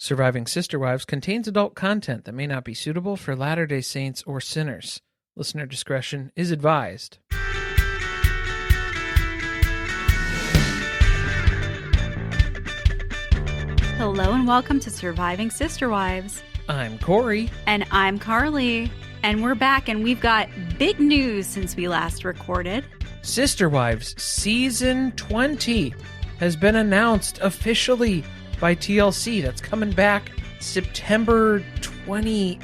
Surviving Sister Wives contains adult content that may not be suitable for Latter-day Saints or sinners. Listener discretion is advised. Hello and welcome to Surviving Sister Wives. I'm Corey. And I'm Carly. And we're back and we've got big news since we last recorded. Sister Wives Season 20 has been announced officially by TLC. That's coming back September 28th?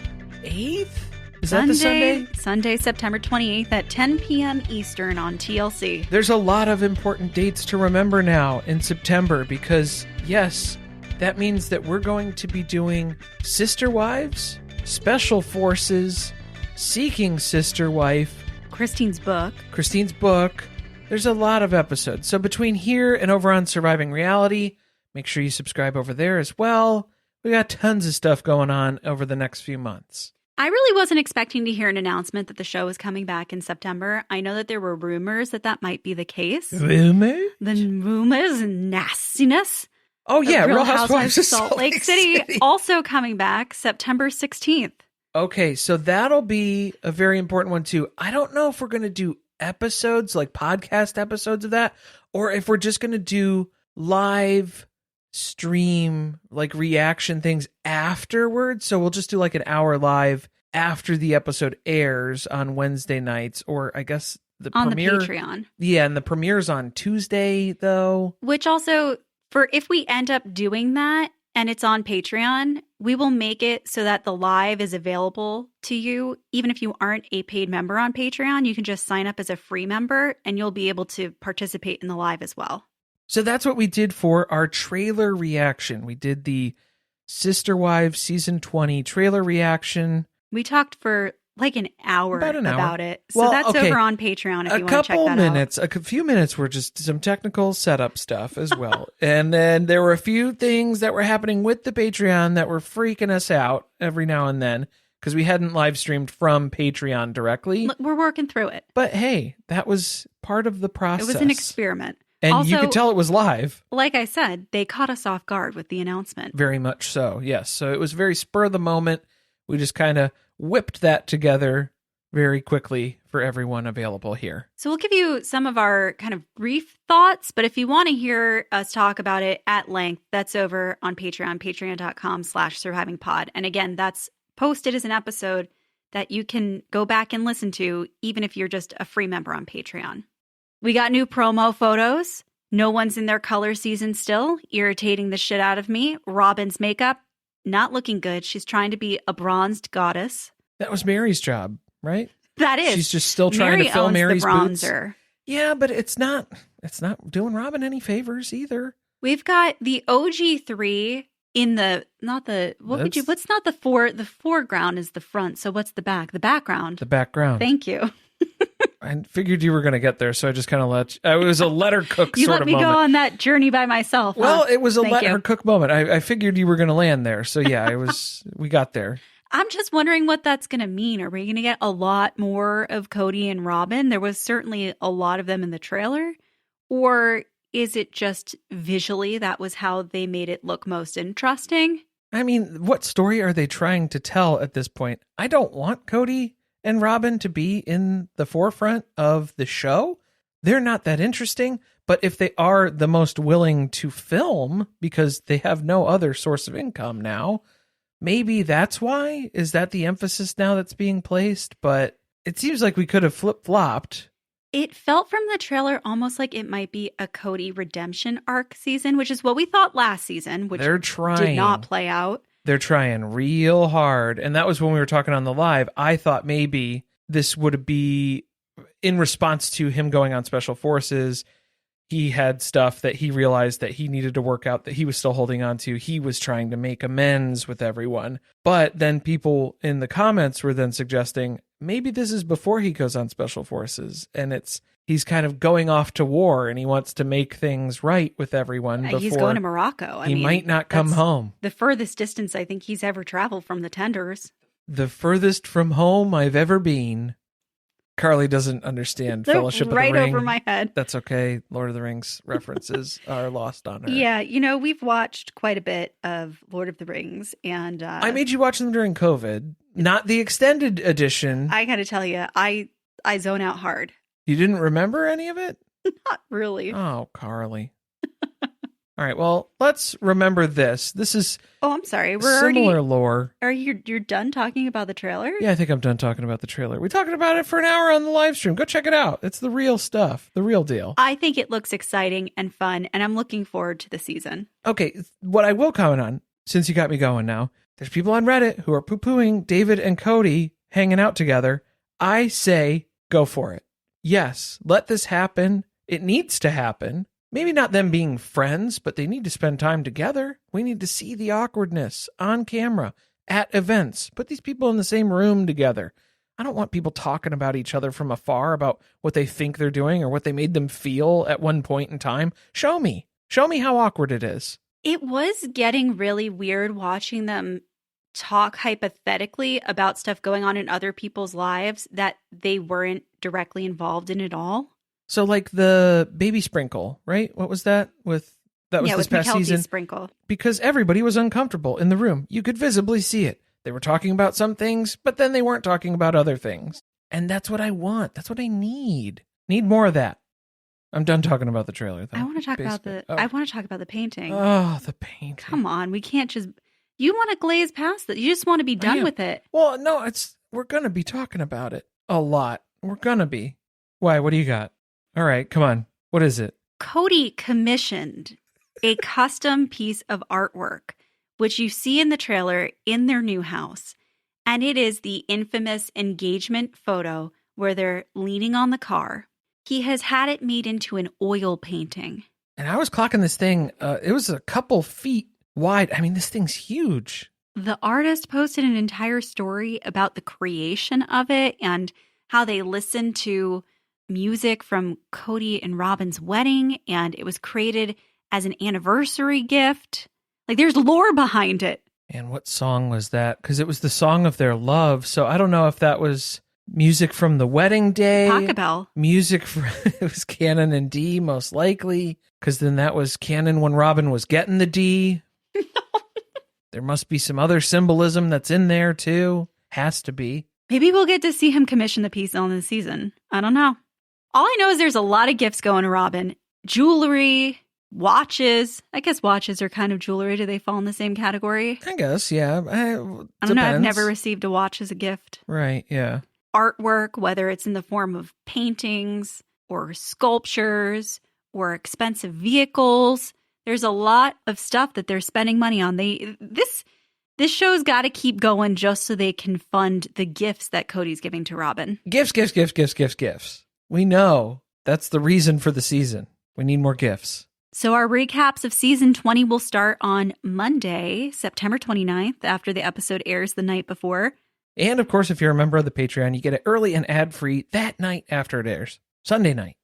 Is that the Sunday? Sunday, September 28th at 10 p.m. Eastern on TLC. There's a lot of important dates to remember now in September because, yes, that means that we're going to be doing Sister Wives, Special Forces, Seeking Sister Wife, Christine's book. There's a lot of episodes. So between here and over on Surviving Reality, make sure you subscribe over there as well. We got tons of stuff going on over the next few months. I really wasn't expecting to hear an announcement that the show is coming back in September. I know that there were rumors that might be the case. Rumors? The rumors and nastiness. Oh, yeah. Real Housewives of Salt Lake City also coming back September 16th. Okay, so that'll be a very important one, too. I don't know if we're going to do episodes, like podcast episodes of that, or if we're just going to do live stream, like reaction things afterwards. So we'll just do like an hour live after the episode airs on Wednesday nights, or I guess the premiere. On the Patreon. Yeah, and the premiere's on Tuesday, though. Which also, for if we end up doing that and it's on Patreon, we will make it so that the live is available to you. Even if you aren't a paid member on Patreon, you can just sign up as a free member and you'll be able to participate in the live as well. So that's what we did for our trailer reaction. We did the Sister Wives Season 20 trailer reaction. We talked for like an hour about it. So well, that's okay. over on Patreon if you want to check that out. A few minutes were just some technical setup stuff as well. And then there were a few things that were happening with the Patreon that were freaking us out every now and then because we hadn't live streamed from Patreon directly. We're working through it. But hey, that was part of the process. It was an experiment. And also, you could tell it was live. Like I said, they caught us off guard with the announcement. Very much so, yes. So it was very spur of the moment. We just kind of whipped that together very quickly for everyone available here. So we'll give you some of our kind of brief thoughts, but if you want to hear us talk about it at length, that's over on Patreon, patreon.com/survivingpod. And again, that's posted as an episode that you can go back and listen to, even if you're just a free member on Patreon. We got new promo photos. No one's in their color season still, irritating the shit out of me. Robyn's makeup, not looking good. She's trying to be a bronzed goddess. That was Meri's job, right? That is. She's just still trying to fill Meri's the bronzer. Boots. Yeah, but it's not doing Robyn any favors either. We've got the OG3 in the foreground is the front. So what's the back? The background. The background. Thank you. I figured you were going to get there, so I just kind of let you. It was a let her cook you sort let of me moment. go on that journey by myself. Well, huh? it was a Thank let you. her cook moment. I figured you were going to land there. So yeah, we got there. I'm just wondering what that's going to mean. Are we going to get a lot more of Cody and Robyn? There was certainly a lot of them in the trailer. Or is it just visually that was how they made it look most interesting? I mean, what story are they trying to tell at this point? I don't want Cody and Robyn to be in the forefront of the show. They're not that interesting, but if they are the most willing to film because they have no other source of income now, maybe that's why. Is that the emphasis now that's being placed? But it seems like we could have flip-flopped. It felt from the trailer almost like it might be a Cody redemption arc season, which is what we thought last season, which did not play out. They're trying real hard. And that was when we were talking on the live. I thought maybe this would be in response to him going on Special Forces. He had stuff that he realized that he needed to work out that he was still holding on to. He was trying to make amends with everyone. But then people in the comments were then suggesting maybe this is before he goes on Special Forces. And he's kind of going off to war and he wants to make things right with everyone. Before he's going to Morocco. He might not come home. The furthest distance I think he's ever traveled from the tenders. The furthest from home I've ever been. Carly doesn't understand They're Fellowship right of the Ring. over my head. That's okay. Lord of the Rings references are lost on her. Yeah, we've watched quite a bit of Lord of the Rings, and I made you watch them during COVID, not the extended edition. I gotta tell you, I zone out hard. You didn't remember any of it? Not really. Oh, Carly. All right, well, let's remember this. This is I'm sorry. similar lore. Are you're done talking about the trailer? Yeah, I think I'm done talking about the trailer. We're talking about it for an hour on the live stream. Go check it out. It's the real stuff, the real deal. I think it looks exciting and fun, and I'm looking forward to the season. Okay, what I will comment on, since you got me going now, there's people on Reddit who are poo-pooing David and Cody hanging out together. I say, go for it. Yes, let this happen. It needs to happen. Maybe not them being friends, but they need to spend time together. We need to see the awkwardness on camera at events. Put these people in the same room together. I don't want people talking about each other from afar about what they think they're doing or what they made them feel at one point in time. Show me. Show me how awkward it is. It was getting really weird watching them talk hypothetically about stuff going on in other people's lives that they weren't directly involved in at all. So like the baby sprinkle, right? What was that? That was this past season. Sprinkle. Because everybody was uncomfortable in the room. You could visibly see it. They were talking about some things, but then they weren't talking about other things. And that's what I want. That's what I need. Need more of that. I'm done talking about the trailer, though. I want to talk about the painting. Oh, the painting. Come on, we can't just. You want to glaze past it. You just want to be done with it. Well, no, we're gonna be talking about it a lot. We're gonna be. Why? What do you got? All right, come on. What is it? Cody commissioned a custom piece of artwork, which you see in the trailer in their new house. And it is the infamous engagement photo where they're leaning on the car. He has had it made into an oil painting. And I was clocking this thing. It was a couple feet wide. I mean, this thing's huge. The artist posted an entire story about the creation of it and how they listened to music from Cody and Robyn's wedding, and it was created as an anniversary gift. Like, there's lore behind it. And what song was that? Because it was the song of their love. So I don't know if that was music from the wedding day. Pachelbel. Music for it was Canon and D, most likely. Because then that was Canon when Robyn was getting the D. There must be some other symbolism that's in there too. Has to be. Maybe we'll get to see him commission the piece on this season. I don't know. All I know is there's a lot of gifts going to Robyn. Jewelry, watches. I guess watches are kind of jewelry. Do they fall in the same category? I guess, yeah. I don't know. I've never received a watch as a gift. Right, yeah. Artwork, whether it's in the form of paintings or sculptures or expensive vehicles. There's a lot of stuff that they're spending money on. This show's got to keep going just so they can fund the gifts that Cody's giving to Robyn. Gifts. We know that's the reason for the season. We need more gifts. So our recaps of season 20 will start on Monday, September 29th, after the episode airs the night before. And of course, if you're a member of the Patreon, you get it early and ad-free that night after it airs. Sunday night.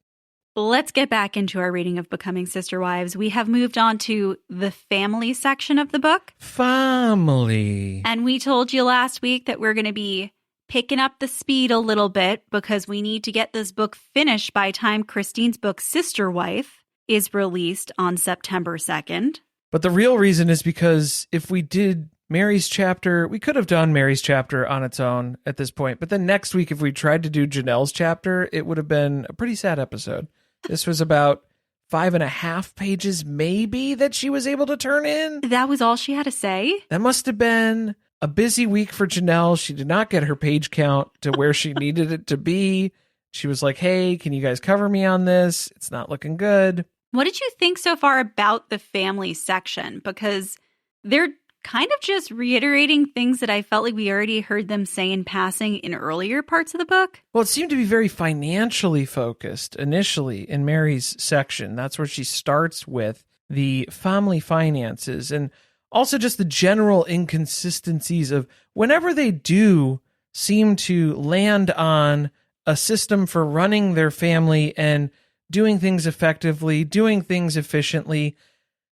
Let's get back into our reading of Becoming Sister Wives. We have moved on to the family section of the book. Family. And we told you last week that we're going to be picking up the speed a little bit because we need to get this book finished by time Christine's book Sister Wife is released on September 2nd. But the real reason is because if we did Meri's chapter, we could have done Meri's chapter on its own at this point. But then next week, if we tried to do Janelle's chapter, it would have been a pretty sad episode. This was about 5.5 pages, maybe, that she was able to turn in. That was all she had to say? That must have been a busy week for Janelle. She did not get her page count to where she needed it to be. She was like, hey, can you guys cover me on this? It's not looking good. What did you think so far about the family section? Because they're kind of just reiterating things that I felt like we already heard them say in passing in earlier parts of the book. Well, it seemed to be very financially focused initially in Meri's section. That's where she starts with the family finances and also just the general inconsistencies of whenever they do seem to land on a system for running their family and doing things effectively, doing things efficiently,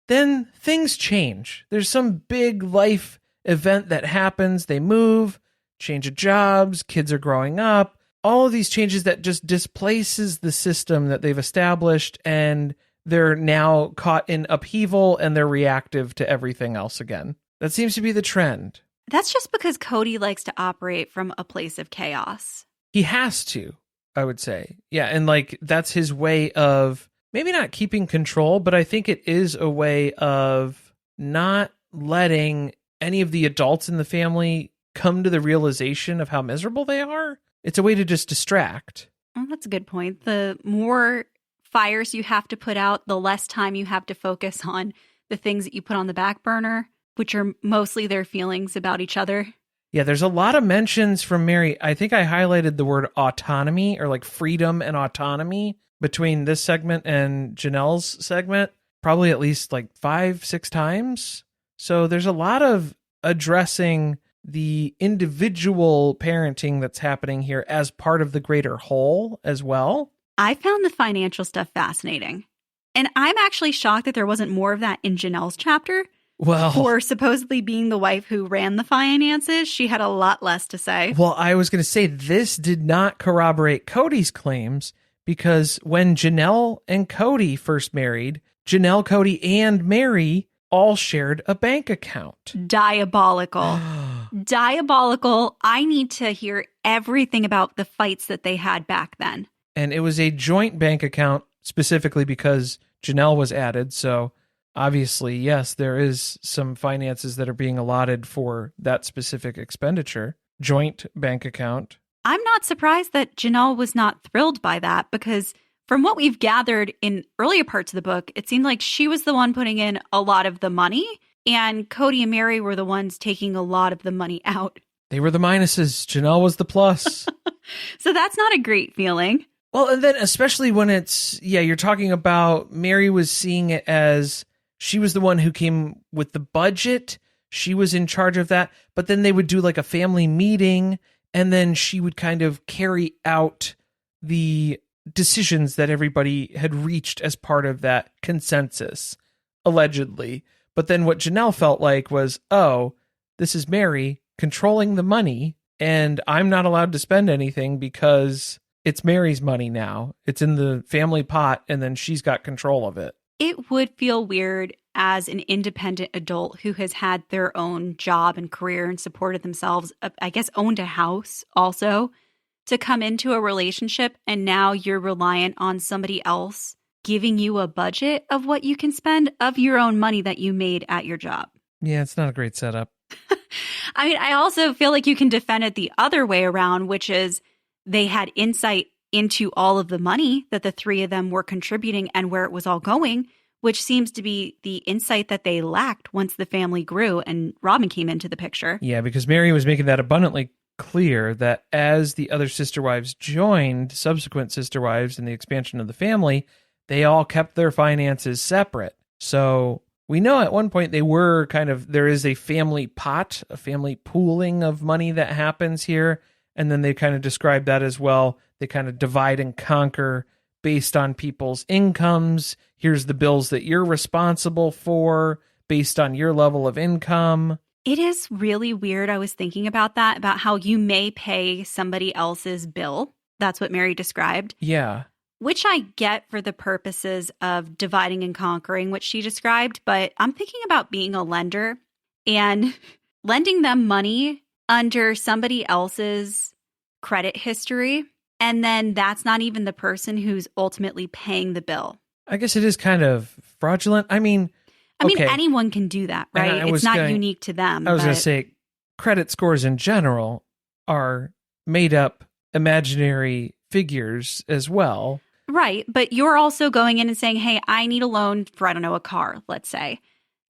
then things change. There's some big life event that happens. They move, change of jobs, kids are growing up. all of these changes that just displaces the system that they've established, and they're now caught in upheaval and they're reactive to everything else again. That seems to be the trend. That's just because Cody likes to operate from a place of chaos. He has to, I would say. Yeah, and like that's his way of maybe not keeping control, but I think it is a way of not letting any of the adults in the family come to the realization of how miserable they are. It's a way to just distract. Oh, that's a good point. The more fires you have to put out, the less time you have to focus on the things that you put on the back burner, which are mostly their feelings about each other. Yeah, there's a lot of mentions from Meri. I think I highlighted the word autonomy, or like freedom and autonomy, between this segment and Janelle's segment, probably at least like 5-6 times. So there's a lot of addressing the individual parenting that's happening here as part of the greater whole as well. I found the financial stuff fascinating. And I'm actually shocked that there wasn't more of that in Janelle's chapter. Well, for supposedly being the wife who ran the finances, she had a lot less to say. Well, I was going to say this did not corroborate Cody's claims, because when Janelle and Cody first married, Janelle, Cody, and Meri all shared a bank account. Diabolical. Diabolical. I need to hear everything about the fights that they had back then. And it was a joint bank account specifically because Janelle was added. So obviously, yes, there is some finances that are being allotted for that specific expenditure. Joint bank account. I'm not surprised that Janelle was not thrilled by that, because from what we've gathered in earlier parts of the book, it seemed like she was the one putting in a lot of the money, and Cody and Meri were the ones taking a lot of the money out. They were the minuses. Janelle was the plus. So that's not a great feeling. Well, and then especially when it's, you're talking about Meri was seeing it as she was the one who came with the budget. She was in charge of that. But then they would do like a family meeting, and then she would kind of carry out the decisions that everybody had reached as part of that consensus, allegedly. But then what Janelle felt like was, oh, this is Meri controlling the money, and I'm not allowed to spend anything because it's Meri's money now. It's in the family pot, and then she's got control of it. It would feel weird as an independent adult who has had their own job and career and supported themselves, I guess owned a house also, to come into a relationship and now you're reliant on somebody else giving you a budget of what you can spend of your own money that you made at your job. Yeah, it's not a great setup. I mean, I also feel like you can defend it the other way around, which is they had insight into all of the money that the three of them were contributing and where it was all going, which seems to be the insight that they lacked once the family grew and Robyn came into the picture. Yeah, because Meri was making that abundantly clear that as the other sister wives joined, subsequent sister wives in the expansion of the family, they all kept their finances separate. So we know at one point they were there is a family pot, a family pooling of money that happens here. And then they kind of describe that as well. They kind of divide and conquer based on people's incomes. Here's the bills that you're responsible for based on your level of income. It is really weird. I was thinking about that, about how you may pay somebody else's bill. That's what Meri described. Yeah. Which I get for the purposes of dividing and conquering, which she described. But I'm thinking about being a lender and lending them money under somebody else's credit history. And then that's not even the person who's ultimately paying the bill. I guess it is kind of fraudulent. I mean, anyone can do that, right? It's not unique to them. I was going to say credit scores in general are made up imaginary figures as well. Right. But you're also going in and saying, hey, I need a loan for, a car, let's say.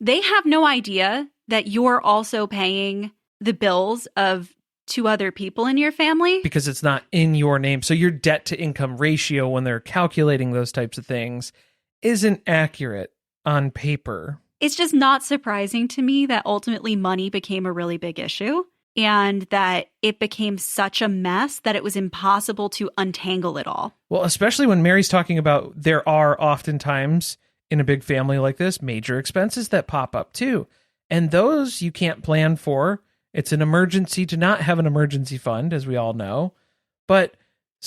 They have no idea that you're also paying the bills of 2 other people in your family. Because it's not in your name. So your debt to income ratio, when they're calculating those types of things, isn't accurate on paper. It's just not surprising to me that ultimately money became a really big issue and that it became such a mess that it was impossible to untangle it all. Well, especially when Meri's talking about there are oftentimes in a big family like this, major expenses that pop up too. And those you can't plan for. It's an emergency to not have an emergency fund, as we all know. But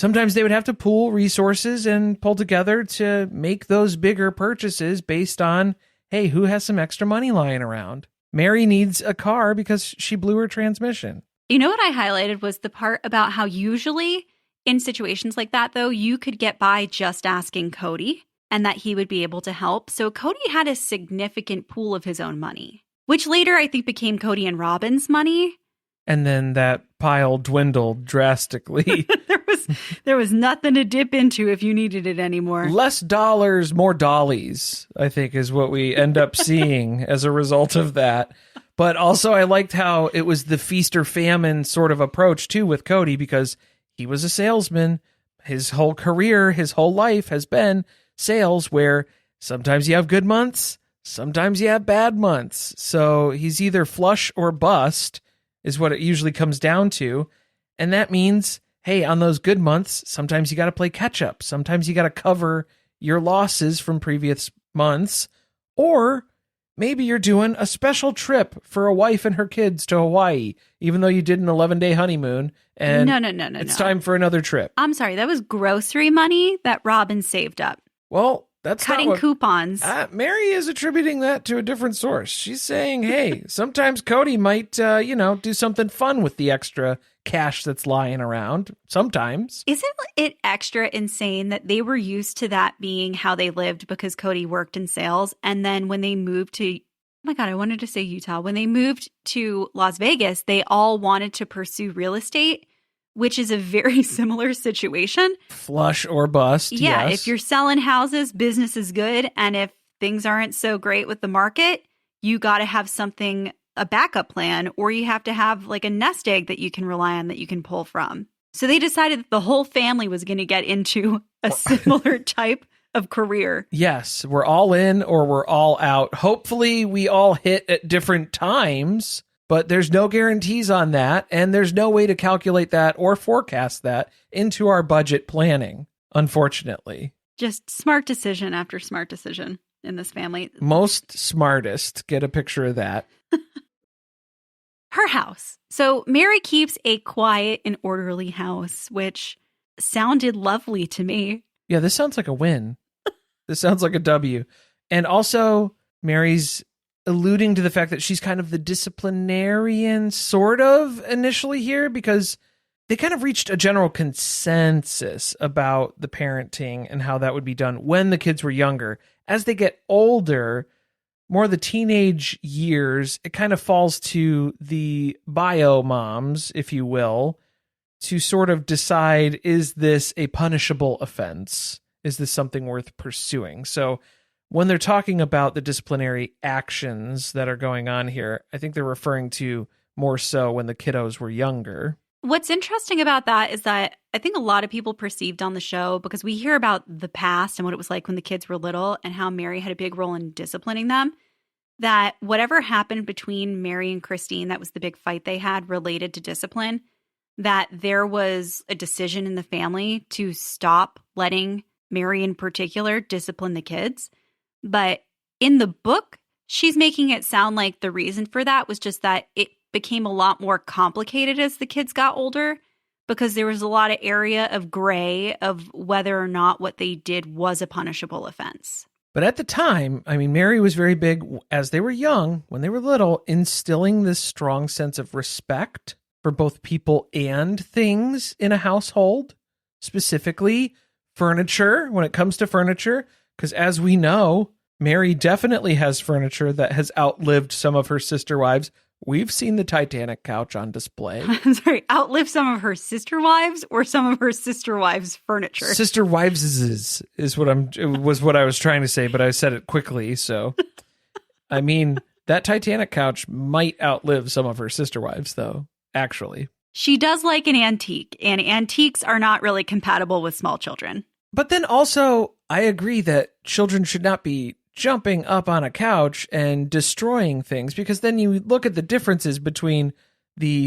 sometimes they would have to pool resources and pull together to make those bigger purchases based on, hey, who has some extra money lying around? Meri needs a car because she blew her transmission. You know what I highlighted was the part about how usually in situations like that, though, you could get by just asking Cody and that he would be able to help. So Cody had a significant pool of his own money, which later I think became Cody and Robyn's money. And then that pile dwindled drastically. There was nothing to dip into if you needed it anymore. Less dollars, more dollies, I think, is what we end up seeing as a result of that. But also I liked how it was the feast or famine sort of approach, too, with Cody, because he was a salesman. His whole career, his whole life has been sales, where sometimes you have good months, sometimes you have bad months. So he's either flush or bust is what it usually comes down to. And that means, hey, on those good months, sometimes you got to play catch up. Sometimes you got to cover your losses from previous months. Or maybe you're doing a special trip for a wife and her kids to Hawaii, even though you did an 11-day honeymoon. And no. It's time for another trip. I'm sorry. That was grocery money that Robyn saved up. Well, that's cutting coupons. Meri is attributing that to a different source. She's saying, hey, sometimes Cody might, do something fun with the extra cash that's lying around. Sometimes. Isn't it extra insane that they were used to that being how they lived because Cody worked in sales? And then when they moved to, oh my God, I wanted to say Utah. When they moved to Las Vegas, they all wanted to pursue real estate, which is a very similar situation. Flush or bust. Yeah, yes. If you're selling houses, business is good. And if things aren't so great with the market, you got to have something, a backup plan, or you have to have like a nest egg that you can rely on that you can pull from. So they decided that the whole family was going to get into a similar type of career. Yes, we're all in or we're all out. Hopefully we all hit at different times. But there's no guarantees on that, and there's no way to calculate that or forecast that into our budget planning, unfortunately. Just smart decision after smart decision in this family. Most smartest. Get a picture of that. Her house. So Meri keeps a quiet and orderly house, which sounded lovely to me. Yeah, this sounds like a win. This sounds like a W. And also, Meri's alluding to the fact that she's kind of the disciplinarian sort of initially here, because they kind of reached a general consensus about the parenting and how that would be done when the kids were younger. As they get older, more the teenage years, it kind of falls to the bio moms, if you will, to sort of decide, is this a punishable offense? Is this something worth pursuing? So when they're talking about the disciplinary actions that are going on here, I think they're referring to more so when the kiddos were younger. What's interesting about that is that I think a lot of people perceived on the show, because we hear about the past and what it was like when the kids were little and how Meri had a big role in disciplining them, that whatever happened between Meri and Christine, that was the big fight they had related to discipline, that there was a decision in the family to stop letting Meri in particular discipline the kids. But in the book, she's making it sound like the reason for that was just that it became a lot more complicated as the kids got older, because there was a lot of area of gray of whether or not what they did was a punishable offense. But at the time, I mean, Meri was very big as they were young, when they were little, instilling this strong sense of respect for both people and things in a household, specifically furniture, when it comes to furniture. Because as we know, Meri definitely has furniture that has outlived some of her sister wives. We've seen the Titanic couch on display. I'm sorry, outlived some of her sister wives or some of her sister wives' furniture? Sister wives is what I was trying to say, but I said it quickly. So, I mean, that Titanic couch might outlive some of her sister wives, though, actually. She does like an antique, and antiques are not really compatible with small children. But then also, I agree that children should not be jumping up on a couch and destroying things, because then you look at the differences between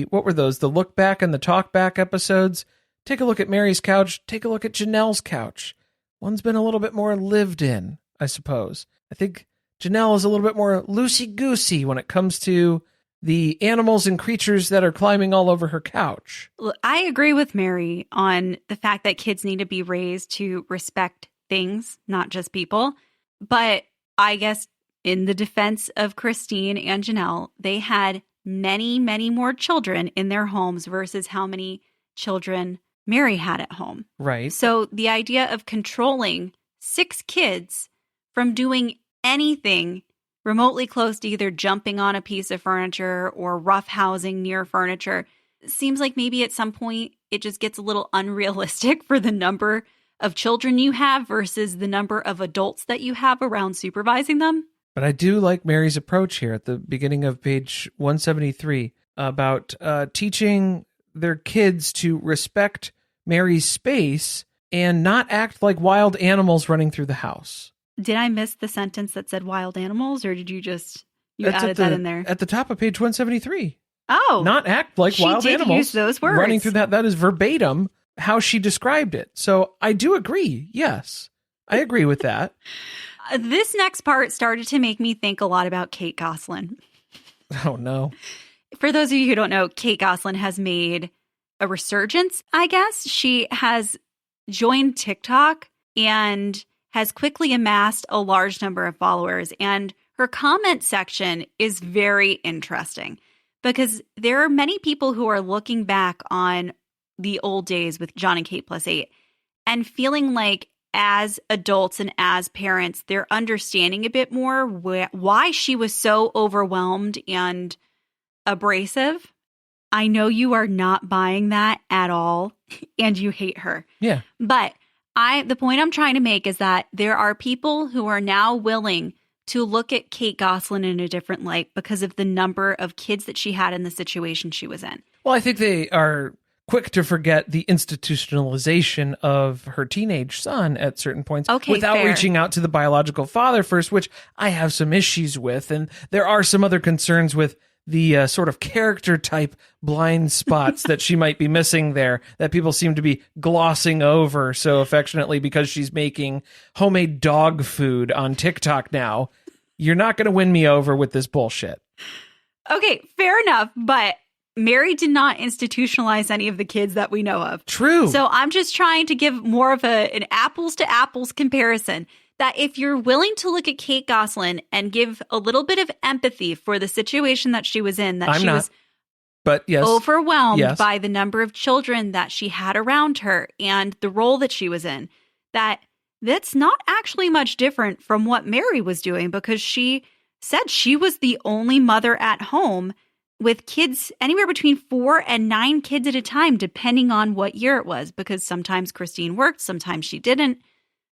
what were those, the look back and the talk back episodes. Take a look at Meri's couch. Take a look at Janelle's couch. One's been a little bit more lived in, I suppose. I think Janelle is a little bit more loosey-goosey when it comes to the animals and creatures that are climbing all over her couch. Look, I agree with Meri on the fact that kids need to be raised to respect things, not just people. But I guess in the defense of Christine and Janelle, they had many, many more children in their homes versus how many children Meri had at home. Right. So the idea of controlling 6 kids from doing anything remotely close to either jumping on a piece of furniture or roughhousing near furniture seems like maybe at some point it just gets a little unrealistic for the number of children you have versus the number of adults that you have around supervising them. But I do like Meri's approach here at the beginning of page 173 about teaching their kids to respect Meri's space and not act like wild animals running through the house. Did I miss the sentence that said wild animals, or did you added that in there? At the top of page 173. Oh. Not act like wild animals. She did use those words. Running through that. That is verbatim how she described it. So I do agree. Yes, I agree with that. This next part started to make me think a lot about Kate Gosselin. Oh, no. For those of you who don't know, Kate Gosselin has made a resurgence, I guess. She has joined TikTok and has quickly amassed a large number of followers. And her comment section is very interesting because there are many people who are looking back on the old days with John and Kate +8 and feeling like as adults and as parents, they're understanding a bit more why she was so overwhelmed and abrasive. I know you are not buying that at all, and you hate her. Yeah. But the point I'm trying to make is that there are people who are now willing to look at Kate Gosselin in a different light because of the number of kids that she had in the situation she was in. Well, I think they are quick to forget the institutionalization of her teenage son at certain points without fair. reaching out to the biological father first, which I have some issues with. And there are some other concerns with the sort of character type blind spots that she might be missing there that people seem to be glossing over so affectionately because she's making homemade dog food on TikTok now. You're not going to win me over with this bullshit. Okay, fair enough. But Meri did not institutionalize any of the kids that we know of. True. So I'm just trying to give more of an apples to apples comparison. That if you're willing to look at Kate Gosselin and give a little bit of empathy for the situation that she was in, that she was overwhelmed by the number of children that she had around her and the role that she was in, that's not actually much different from what Meri was doing because she said she was the only mother at home with kids anywhere between 4 and 9 kids at a time, depending on what year it was, because sometimes Christine worked, sometimes she didn't.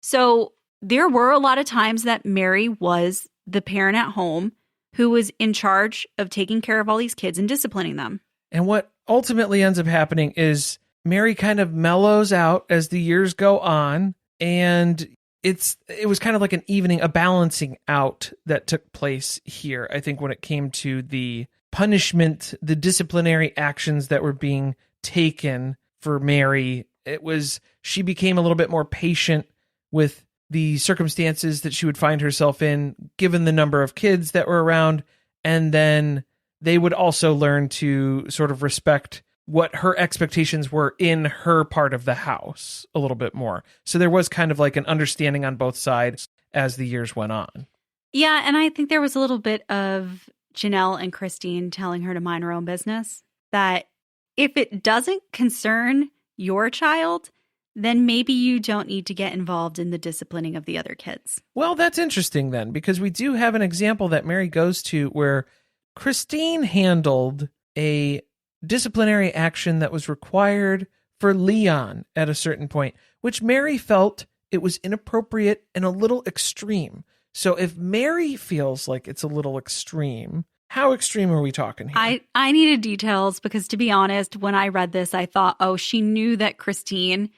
So there were a lot of times that Meri was the parent at home who was in charge of taking care of all these kids and disciplining them. And what ultimately ends up happening is Meri kind of mellows out as the years go on, and it was kind of like an evening, a balancing out that took place here. I think when it came to the punishment, the disciplinary actions that were being taken for Meri, she became a little bit more patient with the circumstances that she would find herself in, given the number of kids that were around. And then they would also learn to sort of respect what her expectations were in her part of the house a little bit more. So there was kind of like an understanding on both sides as the years went on. Yeah, and I think there was a little bit of Janelle and Christine telling her to mind her own business, that if it doesn't concern your child, then maybe you don't need to get involved in the disciplining of the other kids. Well, that's interesting then, because we do have an example that Meri goes to where Christine handled a disciplinary action that was required for Leon at a certain point, which Meri felt it was inappropriate and a little extreme. So if Meri feels like it's a little extreme, how extreme are we talking here? I needed details because, to be honest, when I read this, I thought, oh, she knew that Christine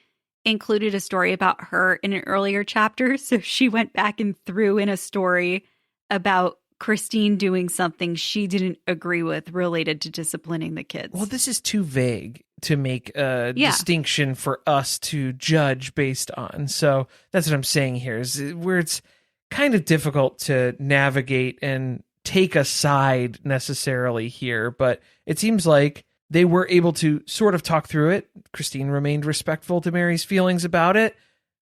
included a story about her in an earlier chapter. So she went back and threw in a story about Christine doing something she didn't agree with related to disciplining the kids. Well, this is too vague to make a distinction for us to judge based on. So that's what I'm saying here, is where it's kind of difficult to navigate and take a side necessarily here, but it seems like they were able to sort of talk through it. Christine remained respectful to Meri's feelings about it.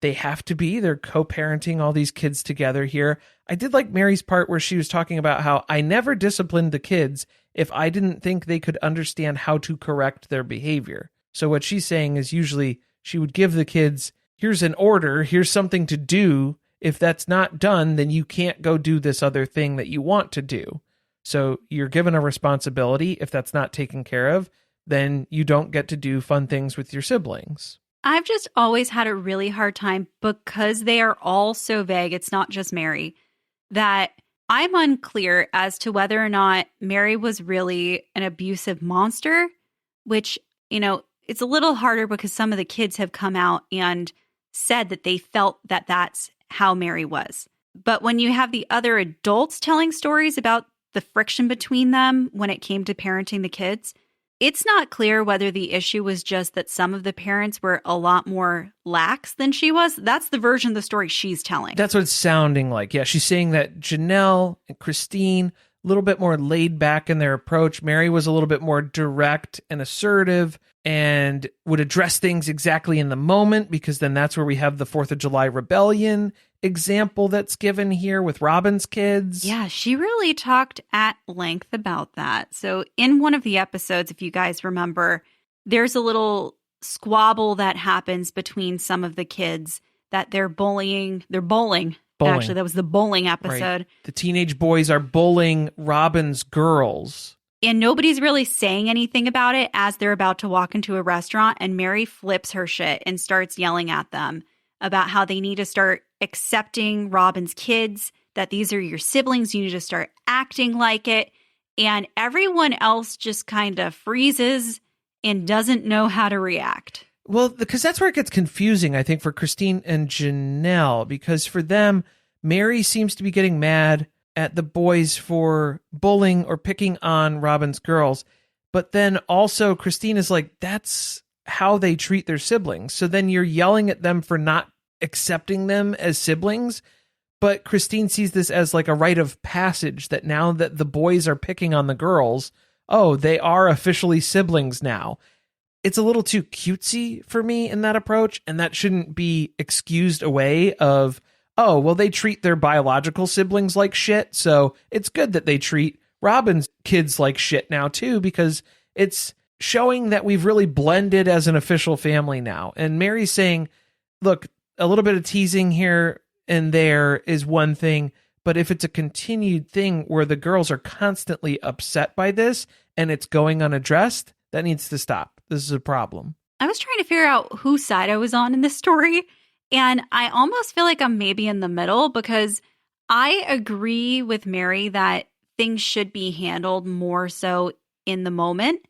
They have to be. They're co-parenting all these kids together here. I did like Meri's part where she was talking about how I never disciplined the kids if I didn't think they could understand how to correct their behavior. So what she's saying is usually she would give the kids, here's an order, here's something to do. If that's not done, then you can't go do this other thing that you want to do. So you're given a responsibility. If that's not taken care of, then you don't get to do fun things with your siblings. I've just always had a really hard time because they are all so vague. It's not just Meri, that I'm unclear as to whether or not Meri was really an abusive monster, which, it's a little harder because some of the kids have come out and said that they felt that that's how Meri was. But when you have the other adults telling stories about the friction between them when it came to parenting the kids, it's not clear whether the issue was just that some of the parents were a lot more lax than she was. That's the version of the story she's telling. That's what it's sounding like. Yeah, she's saying that Janelle and Christine, a little bit more laid back in their approach. Meri was a little bit more direct and assertive and would address things exactly in the moment, because then that's where we have the 4th of July rebellion example that's given here with Robyn's kids. Yeah, she really talked at length about that. So in one of the episodes, if you guys remember, there's a little squabble that happens between some of the kids that they're bullying. They're bowling. Actually, that was the bowling episode. Right. The teenage boys are bullying Robyn's girls. And nobody's really saying anything about it as they're about to walk into a restaurant. And Meri flips her shit and starts yelling at them about how they need to start accepting Robyn's kids, that these are your siblings. You need to start acting like it. And everyone else just kind of freezes and doesn't know how to react. Well, because that's where it gets confusing, I think, for Christine and Janelle, because for them, Meri seems to be getting mad at the boys for bullying or picking on Robyn's girls. But then also Christine is like, that's how they treat their siblings. So then you're yelling at them for not accepting them as siblings. But Christine sees this as like a rite of passage, that now that the boys are picking on the girls, oh, they are officially siblings now. It's a little too cutesy for me in that approach, and that shouldn't be excused away of, oh, well, they treat their biological siblings like shit, so it's good that they treat Robyn's kids like shit now too, because it's showing that we've really blended as an official family now. And Meri's saying, look, a little bit of teasing here and there is one thing, but if it's a continued thing where the girls are constantly upset by this and it's going unaddressed, that needs to stop. This is a problem. I was trying to figure out whose side I was on in this story, and I almost feel like I'm maybe in the middle, because I agree with Meri that things should be handled more so in the moment,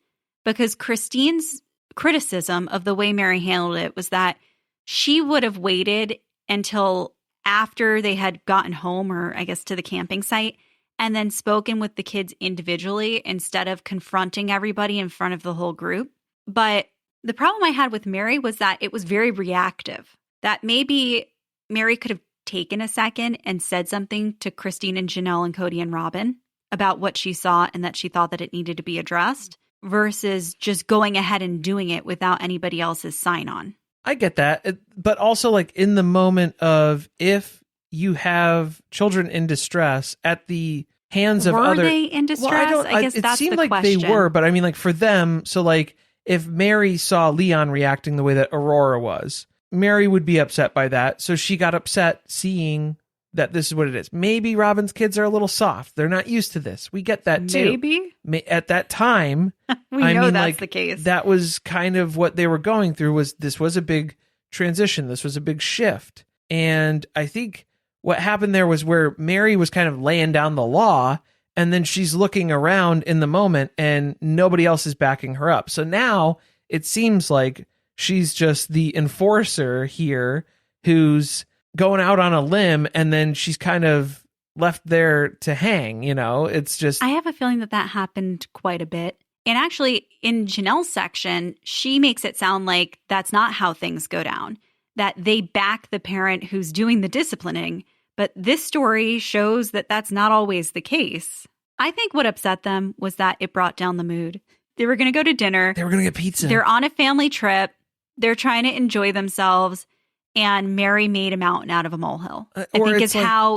because Christine's criticism of the way Meri handled it was that she would have waited until after they had gotten home, or I guess to the camping site, and then spoken with the kids individually instead of confronting everybody in front of the whole group. But the problem I had with Meri was that it was very reactive, that maybe Meri could have taken a second and said something to Christine and Janelle and Cody and Robyn about what she saw and that she thought that it needed to be addressed, versus just going ahead and doing it without anybody else's sign on. I get that. But also, like, in the moment of, if you have children in distress at the hands of other... Were they in distress? Well, I guess that's the question. It seemed like they were, but I mean, like, for them, so like, if Meri saw Leon reacting the way that Aurora was, Meri would be upset by that. So she got upset seeing that this is what it is. Maybe Robyn's kids are a little soft. They're not used to this. We get that too. Maybe. At that time, we know that's the case. That was kind of what they were going through. This was a big transition. This was a big shift. And I think what happened there was where Meri was kind of laying down the law, and then she's looking around in the moment and nobody else is backing her up. So now it seems like she's just the enforcer here who's going out on a limb, and then she's kind of left there to hang, it's just... I have a feeling that happened quite a bit. And actually, in Janelle's section, she makes it sound like that's not how things go down, that they back the parent who's doing the disciplining. But this story shows that that's not always the case. I think what upset them was that it brought down the mood. They were going to go to dinner. They were going to get pizza. They're on a family trip. They're trying to enjoy themselves. And Meri made a mountain out of a molehill. I think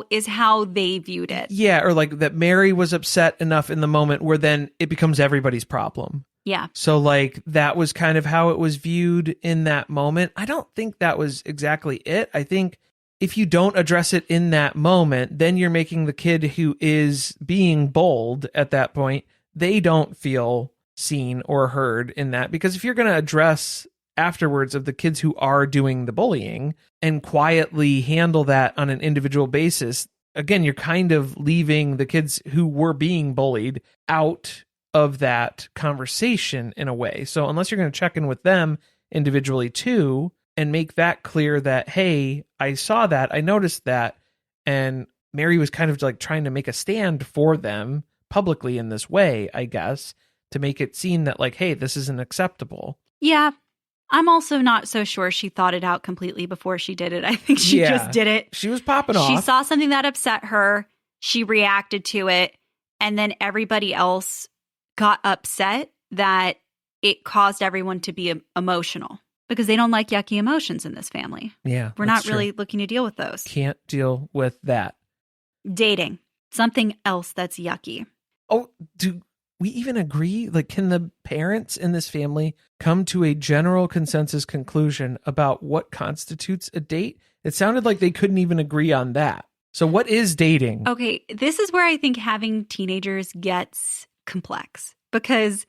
is how they viewed it. Yeah, or like that Meri was upset enough in the moment where then it becomes everybody's problem. Yeah. So like that was kind of how it was viewed in that moment. I don't think that was exactly it. I think if you don't address it in that moment, then you're making the kid who is being bold at that point, they don't feel seen or heard in that. Because if you're going to address afterwards of the kids who are doing the bullying and quietly handle that on an individual basis, again, you're kind of leaving the kids who were being bullied out of that conversation in a way. So unless you're going to check in with them individually too and make that clear that, hey, I saw that, I noticed that, and Meri was kind of like trying to make a stand for them publicly in this way, I guess, to make it seem that like, hey, this isn't acceptable. Yeah. I'm also not so sure she thought it out completely before she did it. I think she just did it. She was popping off. She saw something that upset her. She reacted to it. And then everybody else got upset that it caused everyone to be emotional because they don't like yucky emotions in this family. Yeah. We're not really looking to deal with those. Can't deal with that. Dating. Something else that's yucky. Oh, do we even agree? Like, can the parents in this family come to a general consensus conclusion about what constitutes a date? It sounded like they couldn't even agree on that. So what is dating? Okay, this is where I think having teenagers gets complex because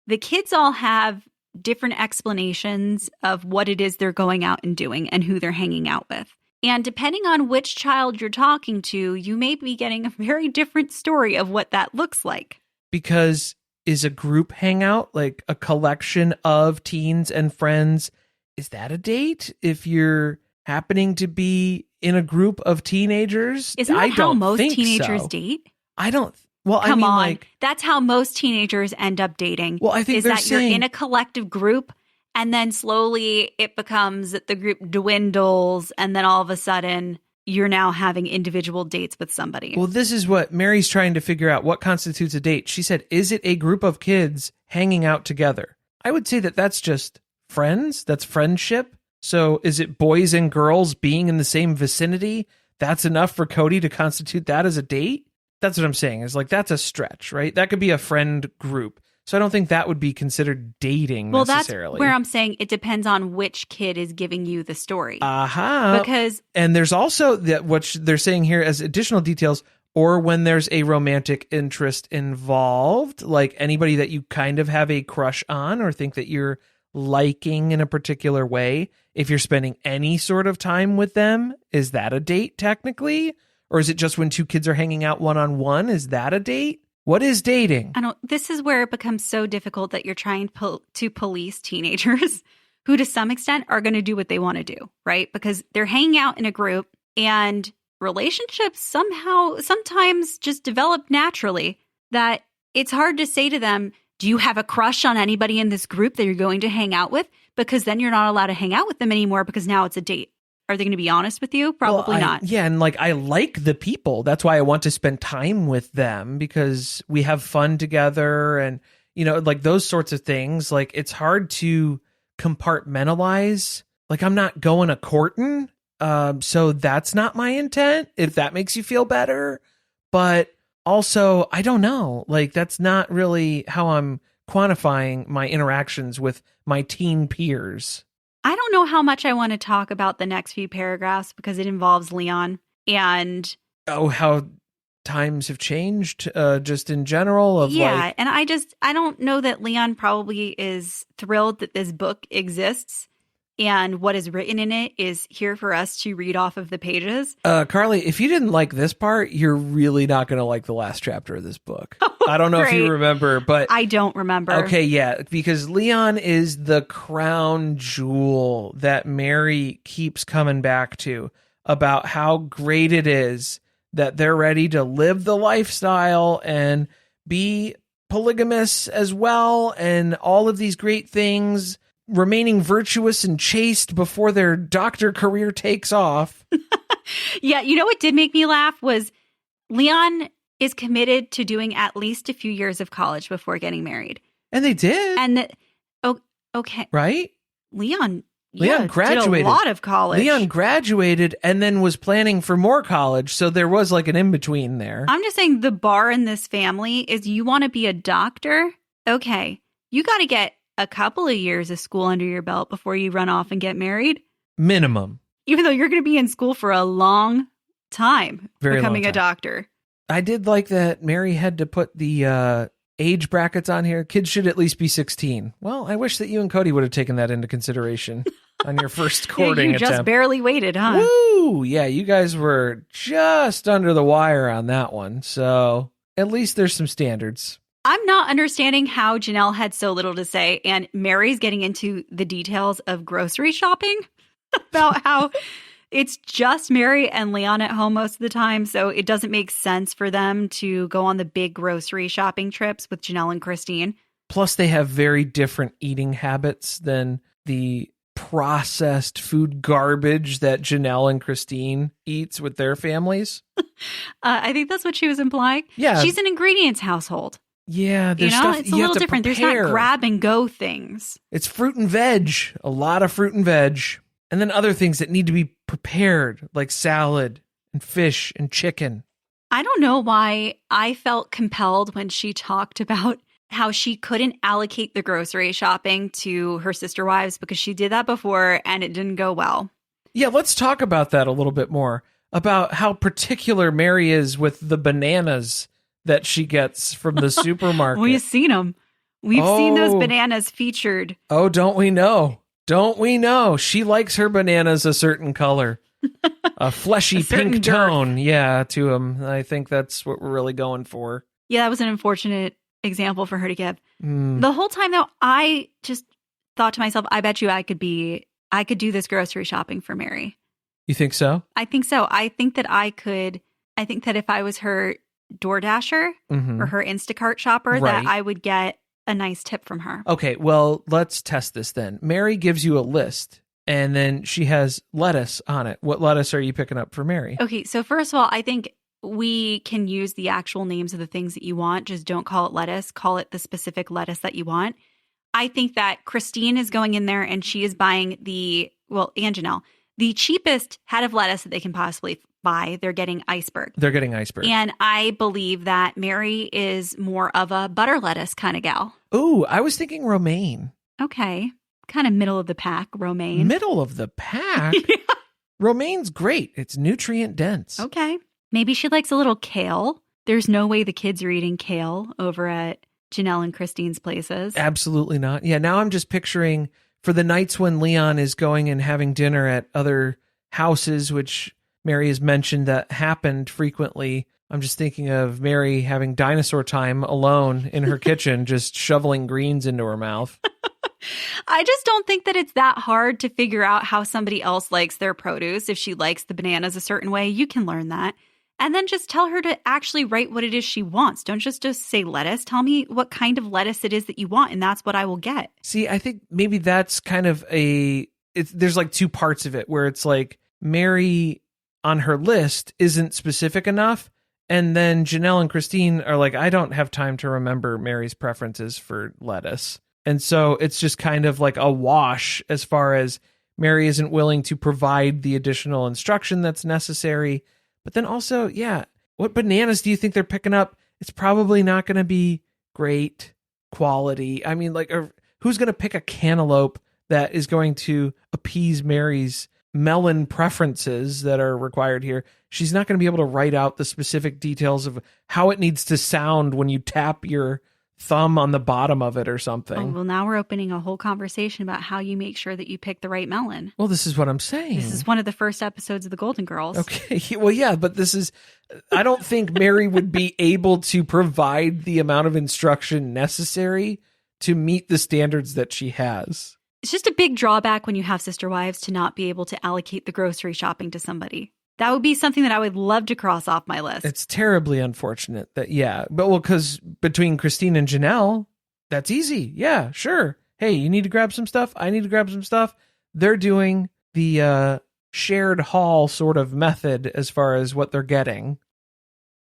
the kids all have different explanations of what it is they're going out and doing and who they're hanging out with. And depending on which child you're talking to, you may be getting a very different story of what that looks like. Because is a group hangout, like a collection of teens and friends, is that a date? If you're happening to be in a group of teenagers? Isn't that how most teenagers date? I don't. Well, Come I mean, on. like, that's how most teenagers end up dating. Well, I think is that you're in a collective group and then slowly it becomes that the group dwindles and then all of a sudden you're now having individual dates with somebody. Well, this is what Meri's trying to figure out. What constitutes a date? She said, is it a group of kids hanging out together? I would say that that's just friends. That's friendship. So is it boys and girls being in the same vicinity? That's enough for Cody to constitute that as a date? That's what I'm saying. Is like, that's a stretch, right? That could be a friend group. So I don't think that would be considered dating necessarily. That's where I'm saying it depends on which kid is giving you the story. Because and there's also that what they're saying here as additional details, or when there's a romantic interest involved, like anybody that you kind of have a crush on or think that you're liking in a particular way. If you're spending any sort of time with them, is that a date technically? Or is it just when two kids are hanging out one-on-one? Is that a date? What is dating? This is where it becomes so difficult that you're trying to police teenagers who to some extent are going to do what they want to do, right? Because they're hanging out in a group and relationships sometimes just develop naturally that it's hard to say to them, do you have a crush on anybody in this group that you're going to hang out with? Because then you're not allowed to hang out with them anymore because now it's a date. Are they going to be honest with you? Probably not. Yeah, and like I like the people. That's why I want to spend time with them because we have fun together and, you know, like those sorts of things. Like it's hard to compartmentalize. Like I'm not going a courting. So that's not my intent, if that makes you feel better. But also, I don't know. Like that's not really how I'm quantifying my interactions with my teen peers. I don't know how much I want to talk about the next few paragraphs because it involves Leon and how times have changed just in general and I don't know that Leon probably is thrilled that this book exists and what is written in it is here for us to read off of the pages. Carly, if you didn't like this part, you're really not going to like the last chapter of this book. I don't know if you remember, but I don't remember. Okay, yeah, because Leon is the crown jewel that Meri keeps coming back to about how great it is that they're ready to live the lifestyle and be polygamous as well and all of these great things, remaining virtuous and chaste before their doctor career takes off. Yeah, you know what did make me laugh was Leon is committed to doing at least a few years of college before getting married. And they did. And okay. Right? Leon graduated. Did a lot of college. Leon graduated and then was planning for more college. So there was like an in-between there. I'm just saying the bar in this family is you want to be a doctor? Okay. You got to get a couple of years of school under your belt before you run off and get married. Minimum. Even though you're going to be in school for a long time becoming a doctor. I did like that Meri had to put the age brackets on here. Kids should at least be 16. Well, I wish that you and Cody would have taken that into consideration on your first courting attempt. You just barely waited, huh? Woo! Yeah, you guys were just under the wire on that one. So at least there's some standards. I'm not understanding how Janelle had so little to say, and Meri's getting into the details of grocery shopping about how it's just Meri and Leon at home most of the time, so it doesn't make sense for them to go on the big grocery shopping trips with Janelle and Christine. Plus, they have very different eating habits than the processed food garbage that Janelle and Christine eats with their families. I think that's what she was implying. Yeah. She's an ingredients household. Yeah, there's stuff it's a little different. Prepare. There's not grab and go things. It's fruit and veg, a lot of fruit and veg. And then other things that need to be prepared, like salad and fish and chicken. I don't know why I felt compelled when she talked about how she couldn't allocate the grocery shopping to her sister wives because she did that before and it didn't go well. Yeah, let's talk about that a little bit more, about how particular Meri is with the bananas that she gets from the supermarket. We've seen them. We've seen those bananas featured. Oh, don't we know? Don't we know? She likes her bananas a certain color, a fleshy pink tone. Yeah, to them. I think that's what we're really going for. Yeah, that was an unfortunate example for her to give. The whole time, though, I just thought to myself, I bet you I could do this grocery shopping for Meri. You think so? I think so. I think that if I was her DoorDasher or her Instacart shopper, that I would get a nice tip from her. Okay, well, let's test this then. Meri gives you a list, and then she has lettuce on it. What lettuce are you picking up for Meri? Okay, so first of all, I think we can use the actual names of the things that you want. Just don't call it lettuce. Call it the specific lettuce that you want. I think that Christine is going in there and she is buying and Janelle, the cheapest head of lettuce that they can possibly buy. They're getting iceberg. And I believe that Meri is more of a butter lettuce kind of gal. Ooh, I was thinking romaine. Okay. Kind of middle of the pack, romaine. Middle of the pack? Yeah. Romaine's great. It's nutrient dense. Okay. Maybe she likes a little kale. There's no way the kids are eating kale over at Janelle and Christine's places. Absolutely not. Yeah, now I'm just picturing for the nights when Leon is going and having dinner at other houses, which Meri has mentioned that happened frequently. I'm just thinking of Meri having dinosaur time alone in her kitchen, just shoveling greens into her mouth. I just don't think that it's that hard to figure out how somebody else likes their produce. If she likes the bananas a certain way, you can learn that. And then just tell her to actually write what it is she wants. Don't just say lettuce. Tell me what kind of lettuce it is that you want, and that's what I will get. See, I think maybe that's kind of there's like two parts of it where it's like Meri on her list isn't specific enough. And then Janelle and Christine are like, I don't have time to remember Meri's preferences for lettuce. And so it's just kind of like a wash as far as Meri isn't willing to provide the additional instruction that's necessary. But then also, yeah, what bananas do you think they're picking up? It's probably not going to be great quality. I mean, like, who's going to pick a cantaloupe that is going to appease Meri's melon preferences that are required here? She's not going to be able to write out the specific details of how it needs to sound when you tap your thumb on the bottom of it or something. Oh, well, now we're opening a whole conversation about how you make sure that you pick the right melon. Well, this is what I'm saying. This is one of the first episodes of the Golden Girls. Okay. Well, yeah, but I don't think Meri would be able to provide the amount of instruction necessary to meet the standards that she has. It's just a big drawback when you have sister wives to not be able to allocate the grocery shopping to somebody. That would be something that I would love to cross off my list. It's terribly unfortunate that, yeah. But, because between Christine and Janelle, that's easy. Yeah, sure. Hey, you need to grab some stuff? I need to grab some stuff. They're doing the shared haul sort of method as far as what they're getting.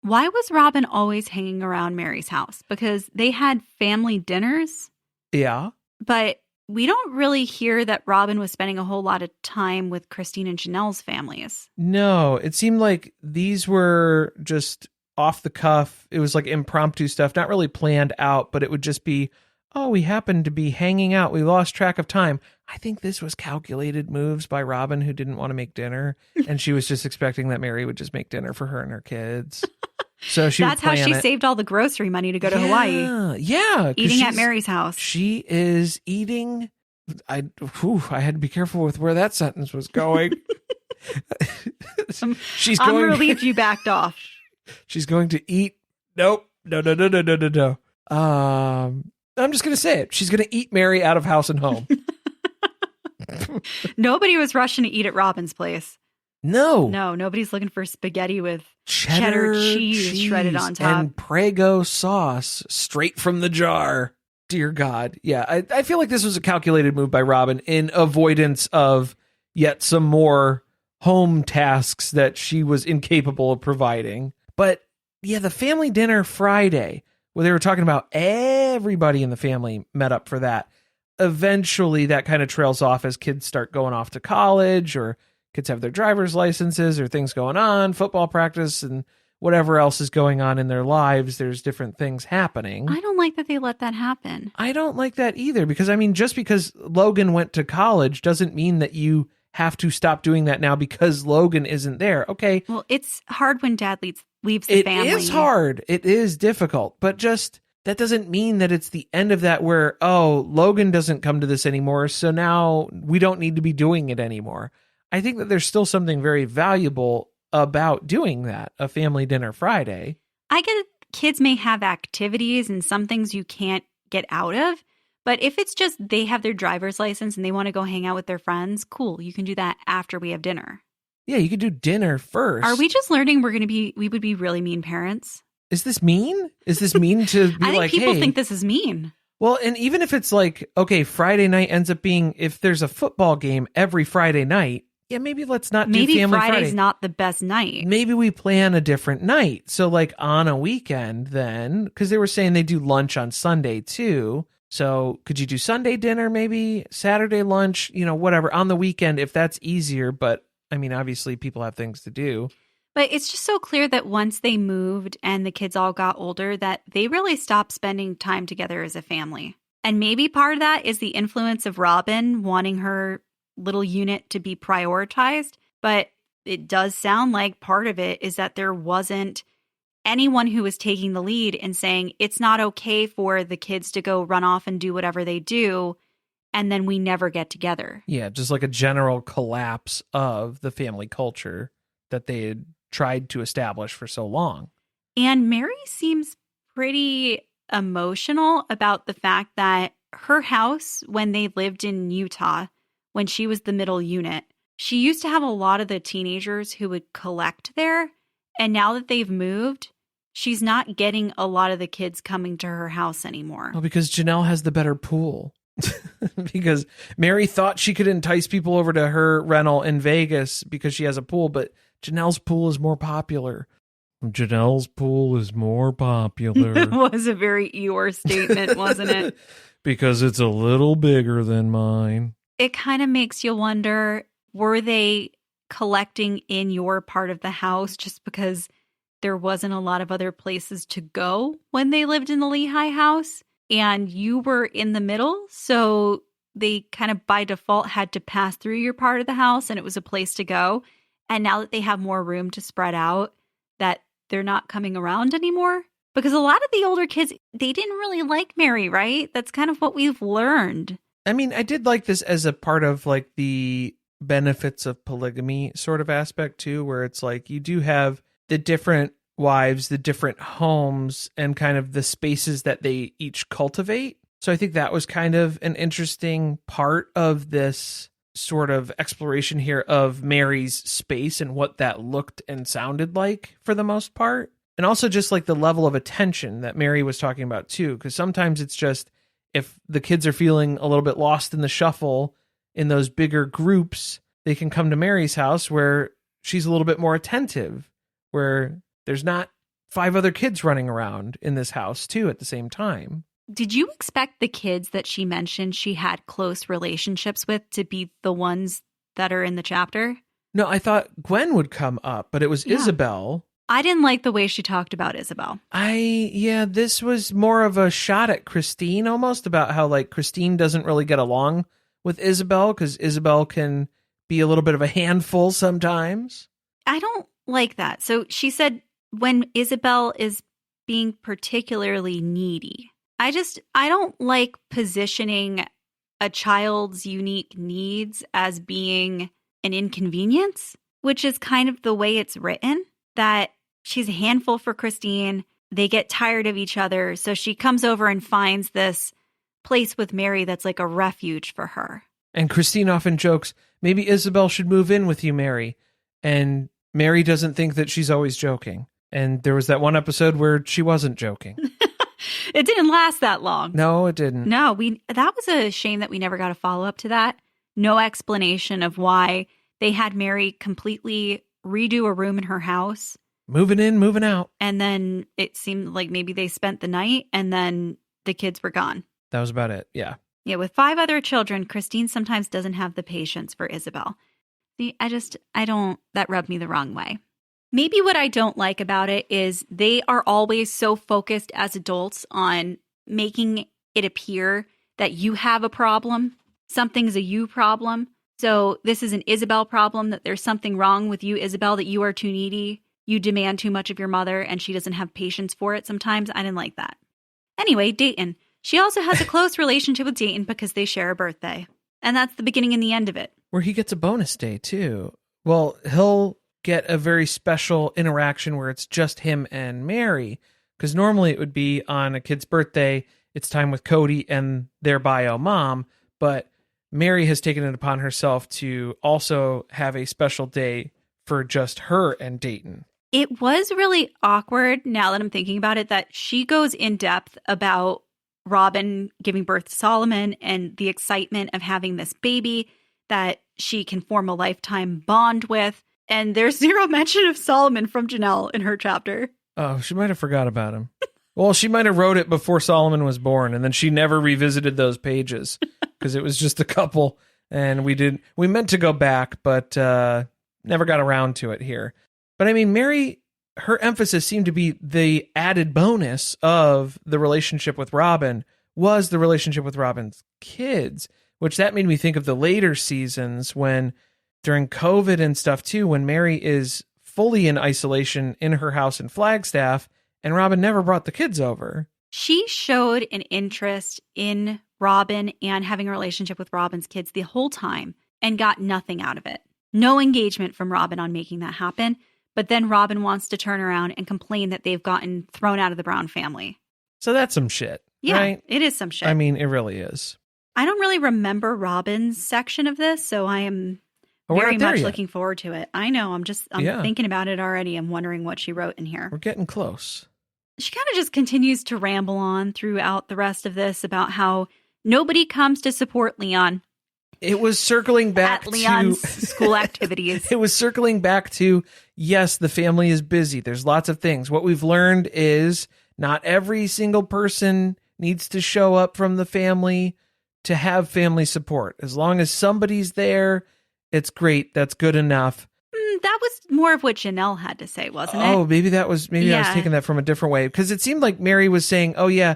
Why was Robyn always hanging around Meri's house? Because they had family dinners. Yeah. But we don't really hear that Robyn was spending a whole lot of time with Christine and Janelle's families. No, it seemed like these were just off the cuff. It was like impromptu stuff, not really planned out, but it would just be, oh, we happened to be hanging out. We lost track of time. I think this was calculated moves by Robyn, who didn't want to make dinner. And she was just expecting that Meri would just make dinner for her and her kids. So that's how she saved all the grocery money to go to Hawaii. Yeah. Eating at Meri's house. She is eating. I had to be careful with where that sentence was going. She's going. I'm relieved you backed off. She's going to eat. Nope. No. I'm just going to say it. She's going to eat Meri out of house and home. Nobody was rushing to eat at Robyn's place. No, nobody's looking for spaghetti with cheddar cheese shredded on top. And Prego sauce straight from the jar. Dear God. Yeah, I feel like this was a calculated move by Robyn in avoidance of yet some more home tasks that she was incapable of providing. But yeah, the family dinner Friday, where they were talking about everybody in the family met up for that. Eventually, that kind of trails off as kids start going off to college, or kids have their driver's licenses, or things going on, football practice, and whatever else is going on in their lives. There's different things happening. I don't like that they let that happen. I don't like that either, because I mean, just because Logan went to college doesn't mean that you have to stop doing that now because Logan isn't there. Okay. Well, it's hard when dad leaves the family. It is hard. It is difficult, but just that doesn't mean that it's the end of that where, oh, Logan doesn't come to this anymore, so now we don't need to be doing it anymore. I think that there's still something very valuable about doing that, a family dinner Friday. I get it. Kids may have activities and some things you can't get out of, but if it's just they have their driver's license and they want to go hang out with their friends, cool. You can do that after we have dinner. Yeah, you could do dinner first. Are we just learning we would be really mean parents? Is this mean? Is this mean to be I think like, people hey, think this is mean. Well, and even if it's like, okay, Friday night ends up being, if there's a football game every Friday night, yeah, maybe let's not do Family Friday. Friday's not the best night. Maybe we plan a different night. So like on a weekend then, because they were saying they do lunch on Sunday too. So could you do Sunday dinner, maybe Saturday lunch, whatever, on the weekend if that's easier. But I mean, obviously people have things to do. But it's just so clear that once they moved and the kids all got older, that they really stopped spending time together as a family. And maybe part of that is the influence of Robyn wanting her little unit to be prioritized. But it does sound like part of it is that there wasn't anyone who was taking the lead and saying it's not okay for the kids to go run off and do whatever they do, and then we never get together. Yeah, just like a general collapse of the family culture that they had tried to establish for so long. And Meri seems pretty emotional about the fact that her house, when they lived in Utah, when she was the middle unit, she used to have a lot of the teenagers who would collect there. And now that they've moved, she's not getting a lot of the kids coming to her house anymore. Well, because Janelle has the better pool. Because Meri thought she could entice people over to her rental in Vegas because she has a pool, but Janelle's pool is more popular. Janelle's pool is more popular. That was a very Eeyore statement, wasn't it? Because it's a little bigger than mine. It kind of makes you wonder, were they collecting in your part of the house just because there wasn't a lot of other places to go when they lived in the Lehigh house? And you were in the middle, so they kind of by default had to pass through your part of the house and it was a place to go. And now that they have more room to spread out, that they're not coming around anymore? Because a lot of the older kids, they didn't really like Meri, right? That's kind of what we've learned. I mean, I did like this as a part of like the benefits of polygamy sort of aspect too, where it's like you do have the different wives, the different homes, and kind of the spaces that they each cultivate. So I think that was kind of an interesting part of this sort of exploration here of Meri's space and what that looked and sounded like for the most part. And also just like the level of attention that Meri was talking about too, because sometimes it's just if the kids are feeling a little bit lost in the shuffle in those bigger groups, they can come to Meri's house where she's a little bit more attentive, where there's not 5 other kids running around in this house too at the same time. Did you expect the kids that she mentioned she had close relationships with to be the ones that are in the chapter? No, I thought Gwen would come up, but it was Isabel. I didn't like the way she talked about Isabel. This was more of a shot at Christine almost, about how like Christine doesn't really get along with Isabel because Isabel can be a little bit of a handful sometimes. I don't like that. So she said when Isabel is being particularly needy. I don't like positioning a child's unique needs as being an inconvenience, which is kind of the way it's written, that she's a handful for Christine. They get tired of each other. So she comes over and finds this place with Meri that's like a refuge for her. And Christine often jokes, maybe Isabel should move in with you, Meri. And Meri doesn't think that she's always joking. And there was that one episode where she wasn't joking. It didn't last that long. No, it didn't. No, that was a shame that we never got a follow-up to that. No explanation of why they had Meri completely redo a room in her house. Moving in, moving out. And then it seemed like maybe they spent the night and then the kids were gone. That was about it, yeah. Yeah, with 5 other children, Christine sometimes doesn't have the patience for Isabel. See, that rubbed me the wrong way. Maybe what I don't like about it is they are always so focused as adults on making it appear that you have a problem. Something's a you problem. So this is an Isabel problem, that there's something wrong with you, Isabel, that you are too needy. You demand too much of your mother and she doesn't have patience for it sometimes. I didn't like that. Anyway, Dayton. She also has a close relationship with Dayton because they share a birthday. And that's the beginning and the end of it. Where he gets a bonus day, too. Well, he'll get a very special interaction where it's just him and Meri. Because normally it would be on a kid's birthday, it's time with Cody and their bio mom. But Meri has taken it upon herself to also have a special day for just her and Dayton. It was really awkward, now that I'm thinking about it, that she goes in depth about Robyn giving birth to Solomon and the excitement of having this baby that she can form a lifetime bond with. And there's zero mention of Solomon from Janelle in her chapter. Oh, she might have forgot about him. Well, she might have wrote it before Solomon was born, and then she never revisited those pages because it was just a couple. And we meant to go back, but never got around to it here. But I mean, Meri, her emphasis seemed to be the added bonus of the relationship with Robyn was the relationship with Robyn's kids, which that made me think of the later seasons when during COVID and stuff too, when Meri is fully in isolation in her house in Flagstaff and Robyn never brought the kids over. She showed an interest in Robyn and having a relationship with Robyn's kids the whole time and got nothing out of it. No engagement from Robyn on making that happen. But then Robyn wants to turn around and complain that they've gotten thrown out of the Brown family. So that's some shit. Yeah, right? It is some shit. I mean, it really is. I don't really remember Robyn's section of this, so I am very much looking forward to it. I know. I'm thinking about it already. I'm wondering what she wrote in here. We're getting close. She kind of just continues to ramble on throughout the rest of this about how nobody comes to support Leon. It was circling back at Leon's school activities. It was circling back to, yes, the family is busy. There's lots of things. What we've learned is not every single person needs to show up from the family to have family support. As long as somebody's there, it's great. That's good enough. That was more of what Janelle had to say, wasn't it? Oh, maybe I was taking that from a different way. Because it seemed like Meri was saying, oh yeah,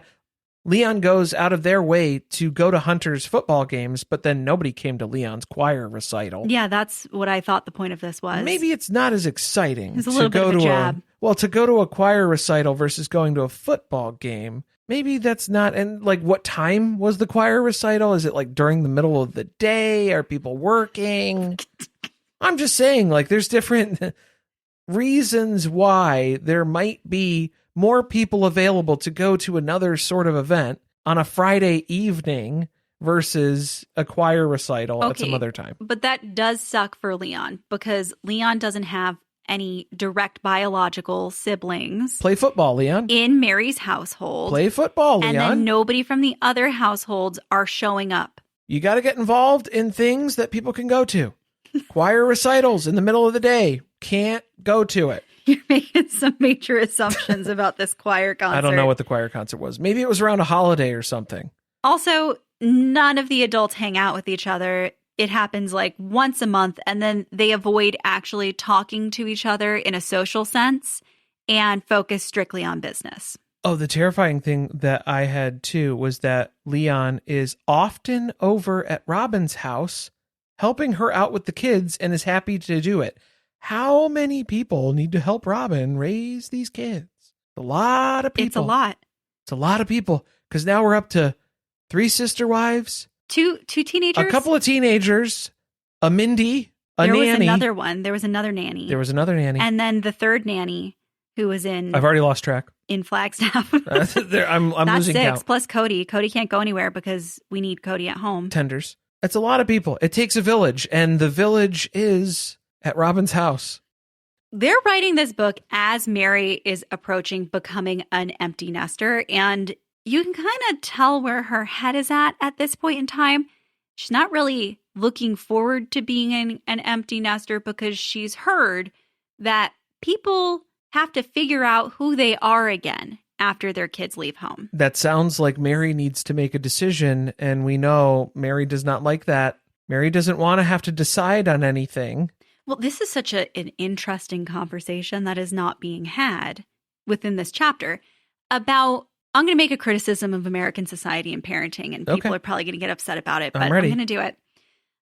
Leon goes out of their way to go to Hunter's football games, but then nobody came to Leon's choir recital. Yeah, that's what I thought the point of this was. Maybe it's not as exciting it's a little bit of a jab. To go to a choir recital versus going to a football game. Maybe that's not, and like what time was the choir recital? Is it like during the middle of the day? Are people working? I'm just saying, like, there's different reasons why there might be more people available to go to another sort of event on a Friday evening versus a choir recital at some other time. But that does suck for Leon because Leon doesn't have any direct biological siblings. Play football, Leon. In Meri's household. Play football, Leon. And then nobody from the other households are showing up. You got to get involved in things that people can go to. Choir recitals in the middle of the day. Can't go to it. You're making some major assumptions about this choir concert. I don't know what the choir concert was. Maybe it was around a holiday or something. Also, none of the adults hang out with each other. It happens like once a month, and then they avoid actually talking to each other in a social sense and focus strictly on business. Oh, the terrifying thing that I had too was that Leon is often over at Robyn's house helping her out with the kids and is happy to do it. How many people need to help Robyn raise these kids? A lot of people. It's a lot. It's a lot of people, because now we're up to 3 sister wives, two teenagers, a couple of teenagers, a Mindy, a nanny. There was another one. There was another nanny. And then the third nanny who was in... I've already lost track. In Flagstaff. I'm That's losing 6, count. plus Cody. Cody can't go anywhere because we need Cody at home. Tenders. It's a lot of people. It takes a village, and the village is at Robyn's house. They're writing this book as Meri is approaching becoming an empty nester, and you can kind of tell where her head is at this point in time. She's not really looking forward to being an empty nester because she's heard that people have to figure out who they are again after their kids leave home. That sounds like Meri needs to make a decision, and we know Meri does not like that. Meri doesn't want to have to decide on anything. Well, this is such an interesting conversation that is not being had within this chapter about, I'm going to make a criticism of American society and parenting, and people are probably going to get upset about it, but I'm going to do it.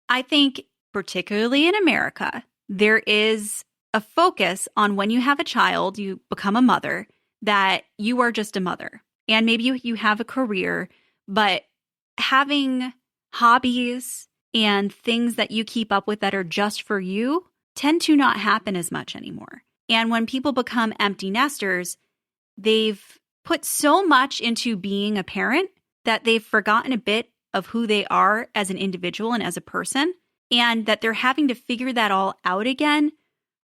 I think, particularly in America, there is a focus on when you have a child, you become a mother, that you are just a mother. And maybe you have a career, but having hobbies and things that you keep up with that are just for you tend to not happen as much anymore. And when people become empty nesters, they've put so much into being a parent that they've forgotten a bit of who they are as an individual and as a person, and that they're having to figure that all out again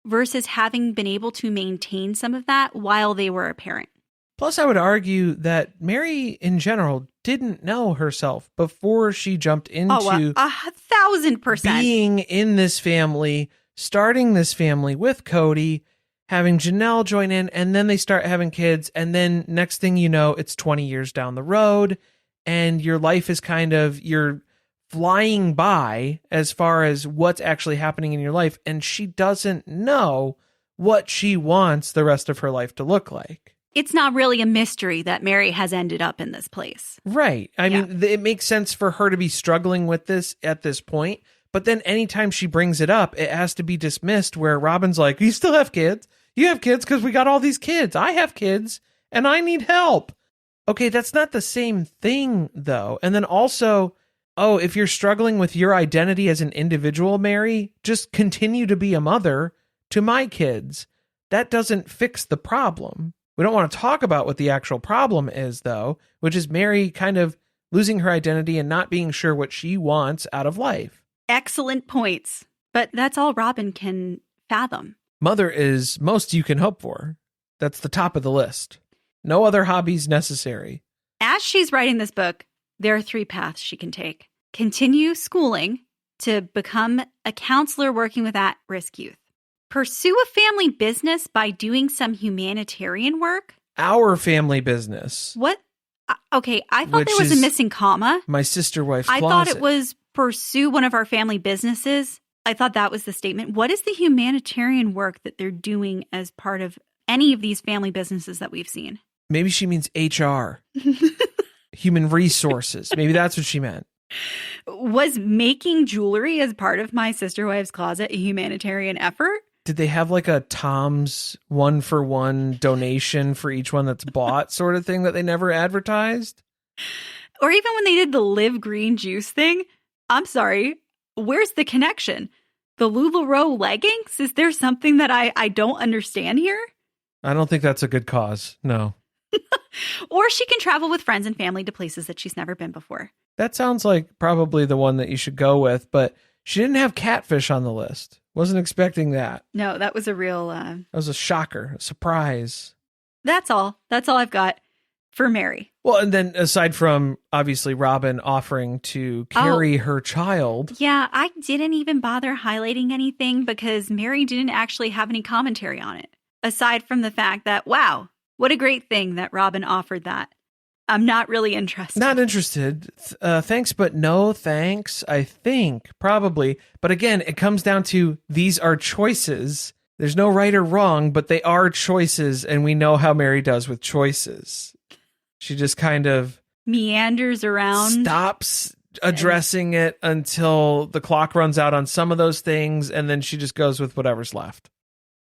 versus having been able to maintain some of that while they were a parent. Plus, I would argue that Meri, in general, didn't know herself before she jumped into 1,000% being in this family, starting this family with Cody, having Janelle join in, and then they start having kids, and then next thing you know, it's 20 years down the road, and your life is you're flying by as far as what's actually happening in your life, and she doesn't know what she wants the rest of her life to look like. It's not really a mystery that Meri has ended up in this place. Right. I mean, it makes sense for her to be struggling with this at this point, but then anytime she brings it up, it has to be dismissed, where Robyn's like, you still have kids? You have kids because we got all these kids. I have kids and I need help. Okay, that's not the same thing, though. And then also, if you're struggling with your identity as an individual, Meri, just continue to be a mother to my kids. That doesn't fix the problem. We don't want to talk about what the actual problem is, though, which is Meri kind of losing her identity and not being sure what she wants out of life. Excellent points. But that's all Robyn can fathom. Mother is most you can hope for. That's the top of the list. No other hobbies necessary. As she's writing this book, there are 3 paths she can take. Continue schooling to become a counselor working with at-risk youth. Pursue a family business by doing some humanitarian work. Our family business. What? Okay, I thought there was a missing comma. My sister wife's closet. I thought it was pursue one of our family businesses. I thought that was the statement. What is the humanitarian work that they're doing as part of any of these family businesses that we've seen? Maybe she means HR. Human resources. Maybe that's what she meant. Was making jewelry as part of my sister wife's closet a humanitarian effort? Did they have like a Tom's 1-for-1 donation for each one that's bought sort of thing that they never advertised? Or even when they did the Live Green Juice thing? I'm sorry, where's the connection? The LuLaRoe leggings? Is there something that I don't understand here? I don't think that's a good cause, no. Or she can travel with friends and family to places that she's never been before. That sounds like probably the one that you should go with, but she didn't have catfish on the list. Wasn't expecting that. No, that was a real... That was a shocker, a surprise. That's all. That's all I've got for Meri. Well, and then aside from, obviously, Robyn offering to carry her child. Yeah, I didn't even bother highlighting anything because Meri didn't actually have any commentary on it. aside from the fact that, wow, what a great thing that Robyn offered that. I'm not really interested. Not interested. Thanks, but no thanks, I think, probably. But again, it comes down to these are choices. There's no right or wrong, but they are choices, and we know how Meri does with choices. She just kind of meanders around. Stops addressing it until the clock runs out on some of those things, and then she just goes with whatever's left.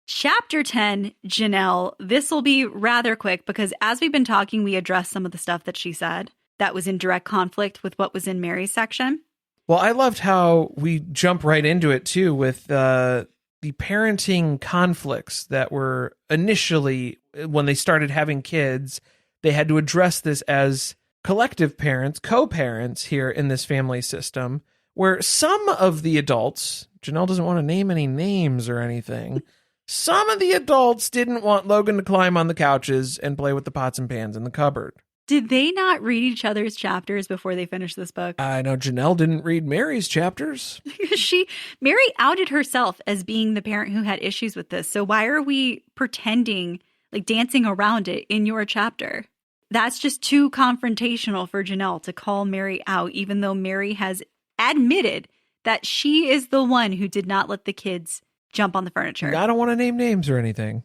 Chapter 10, Janelle. This will be rather quick because as we've been talking, we addressed some of the stuff that she said that was in direct conflict with what was in Meri's section. Well, I loved how we jump right into it, too, with the parenting conflicts that were initially, when they started having kids, they had to address this as collective parents, co-parents here in this family system, where some of the adults, Janelle doesn't want to name any names or anything, some of the adults didn't want Logan to climb on the couches and play with the pots and pans in the cupboard. Did they not read each other's chapters before they finished this book? I know Janelle didn't read Meri's chapters. Meri outed herself as being the parent who had issues with this. So why are we pretending, like dancing around it in your chapter? That's just too confrontational for Janelle to call Meri out, even though Meri has admitted that she is the one who did not let the kids jump on the furniture. I don't want to name names or anything,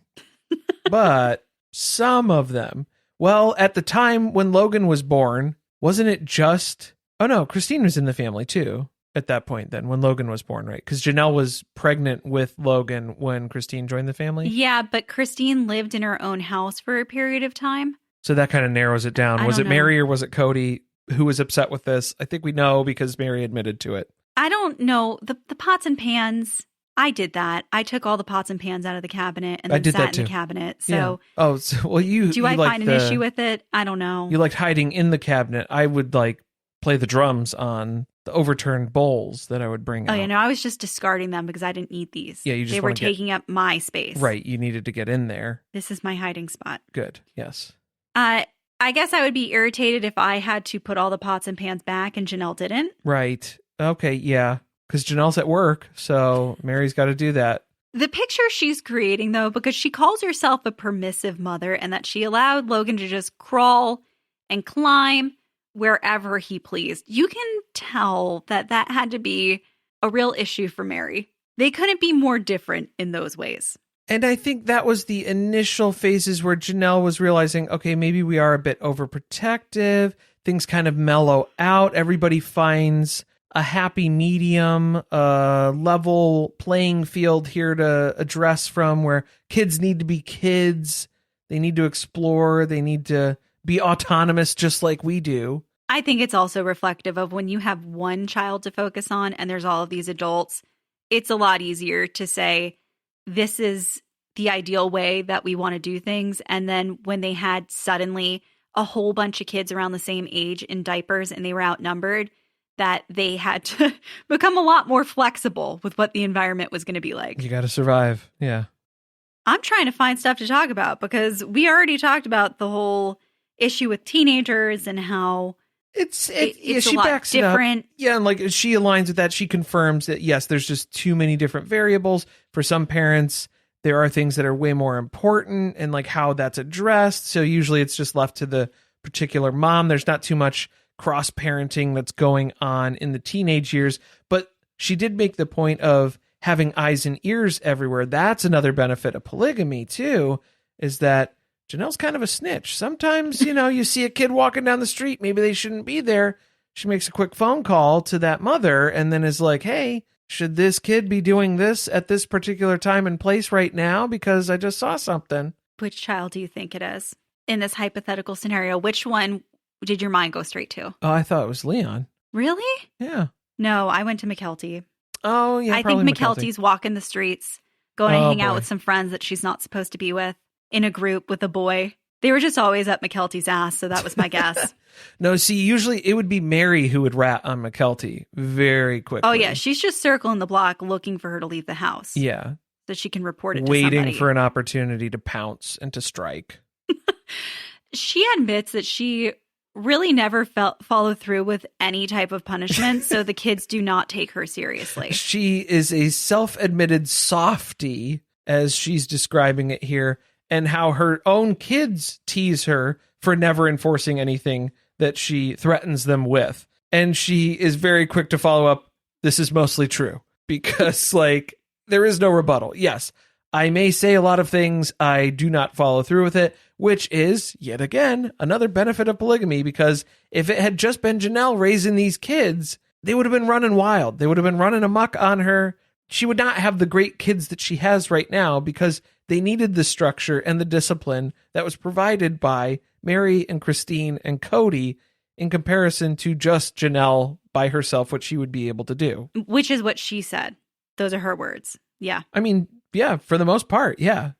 but some of them. Well, at the time when Logan was born, wasn't it just... Oh, no, Christine was in the family, too, at that point then, when Logan was born, right? Because Janelle was pregnant with Logan when Christine joined the family. Yeah, but Christine lived in her own house for a period of time. So that kind of narrows it down. Was it Meri or was it Cody who was upset with this? I think we know because Meri admitted to it. I don't know. The pots and pans... I did that. I took all the pots and pans out of the cabinet and then sat in the cabinet. So, yeah. Oh, so, well, do I find an issue with it? I don't know. You liked hiding in the cabinet. I would play the drums on the overturned bowls that I would bring out. Oh, yeah, no, I was just discarding them because I didn't eat these. Yeah, they were taking up my space. Right, you needed to get in there. This is my hiding spot. Good, yes. I guess I would be irritated if I had to put all the pots and pans back and Janelle didn't. Right. Okay, yeah. Because Janelle's at work, so Meri's got to do that. The picture she's creating, though, because she calls herself a permissive mother and that she allowed Logan to just crawl and climb wherever he pleased. You can tell that had to be a real issue for Meri. They couldn't be more different in those ways. And I think that was the initial phases where Janelle was realizing, okay, maybe we are a bit overprotective. Things kind of mellow out. Everybody finds a happy medium, level playing field here to address from, where kids need to be kids. They need to explore. They need to be autonomous just like we do. I think it's also reflective of when you have one child to focus on and there's all of these adults, it's a lot easier to say, this is the ideal way that we want to do things. And then when they had suddenly a whole bunch of kids around the same age in diapers and they were outnumbered, that they had to become a lot more flexible with what the environment was going to be like. You got to survive. Yeah. I'm trying to find stuff to talk about because we already talked about the whole issue with teenagers and how it's yeah, she a lot backs different. It up. Yeah, and she aligns with that. She confirms that, yes, there's just too many different variables. For some parents, there are things that are way more important and how that's addressed. So usually it's just left to the particular mom. There's not too much cross-parenting that's going on in the teenage years, but she did make the point of having eyes and ears everywhere. That's another benefit of polygamy too, is that Janelle's kind of a snitch. Sometimes, you see a kid walking down the street, maybe they shouldn't be there. She makes a quick phone call to that mother and then is like, hey, should this kid be doing this at this particular time and place right now? Because I just saw something. Which child do you think it is in this hypothetical scenario? Which one did your mind go straight to? Oh, I thought it was Leon. Really? Yeah. No, I went to McKelty. Oh, yeah, I think McKelty's walking the streets, going to hang out with some friends that she's not supposed to be with, in a group with a boy. They were just always up McKelty's ass, so that was my guess. No, see, usually it would be Meri who would rat on McKelty very quickly. Oh, yeah. She's just circling the block looking for her to leave the house. Yeah. So she can report it to somebody. Waiting for an opportunity to pounce and to strike. She admits that she really never follow through with any type of punishment, so the kids do not take her seriously. She is a self-admitted softie, as she's describing it here, and how her own kids tease her for never enforcing anything that she threatens them with. And she is very quick to follow up, this is mostly true, because like there is no rebuttal. Yes, I may say a lot of things, I do not follow through with it, which is, yet again, another benefit of polygamy, because if it had just been Janelle raising these kids, they would have been running wild. They would have been running amok on her. She would not have the great kids that she has right now because they needed the structure and the discipline that was provided by Meri and Christine and Cody in comparison to just Janelle by herself, what she would be able to do. Which is what she said. Those are her words. Yeah. I mean, yeah, for the most part, yeah.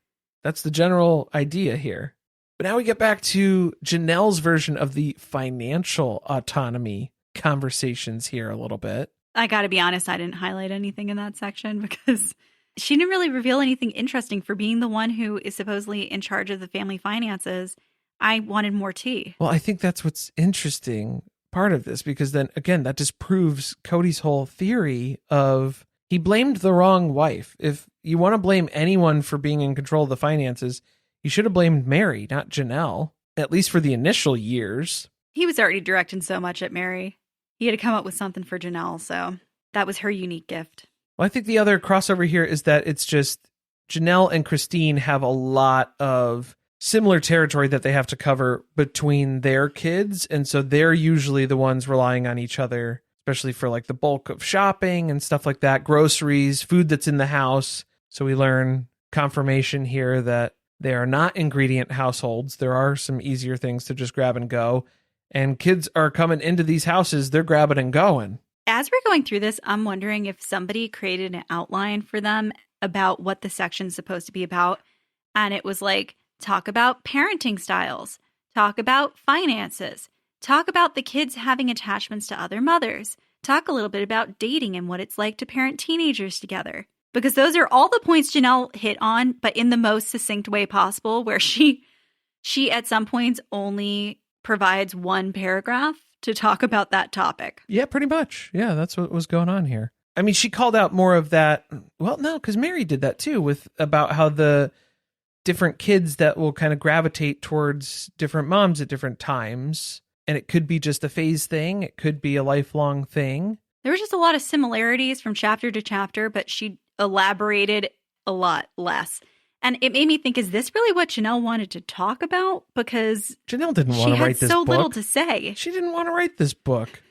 That's the general idea here. But now we get back to Janelle's version of the financial autonomy conversations here a little bit. I got to be honest, I didn't highlight anything in that section because she didn't really reveal anything interesting for being the one who is supposedly in charge of the family finances. I wanted more tea. Well, I think that's what's interesting part of this, because then again, that just proves Cody's whole theory of he blamed the wrong wife. If you want to blame anyone for being in control of the finances, you should have blamed Meri, not Janelle, at least for the initial years. He was already directing so much at Meri. He had to come up with something for Janelle, so that was her unique gift. Well, I think the other crossover here is that it's just Janelle and Christine have a lot of similar territory that they have to cover between their kids, and so they're usually the ones relying on each other, especially for like the bulk of shopping and stuff like that, groceries, food that's in the house. So we learn confirmation here that they are not ingredient households. There are some easier things to just grab and go. And kids are coming into these houses, they're grabbing and going. As we're going through this, I'm wondering if somebody created an outline for them about what the section's supposed to be about. And it was like, talk about parenting styles, talk about finances, talk about the kids having attachments to other mothers, talk a little bit about dating and what it's like to parent teenagers together. Because those are all the points Janelle hit on, but in the most succinct way possible, where she at some points only provides one paragraph to talk about that topic. Yeah, pretty much. Yeah, that's what was going on here. I mean, she called out more of that. Well, no, because Meri did that too, with about how the different kids that will kind of gravitate towards different moms at different times. And it could be just a phase thing. It could be a lifelong thing. There was just a lot of similarities from chapter to chapter, but she elaborated a lot less. And it made me think, is this really what Janelle wanted to talk about? Because Janelle didn't want to write this book. She had so little to say. She didn't want to write this book.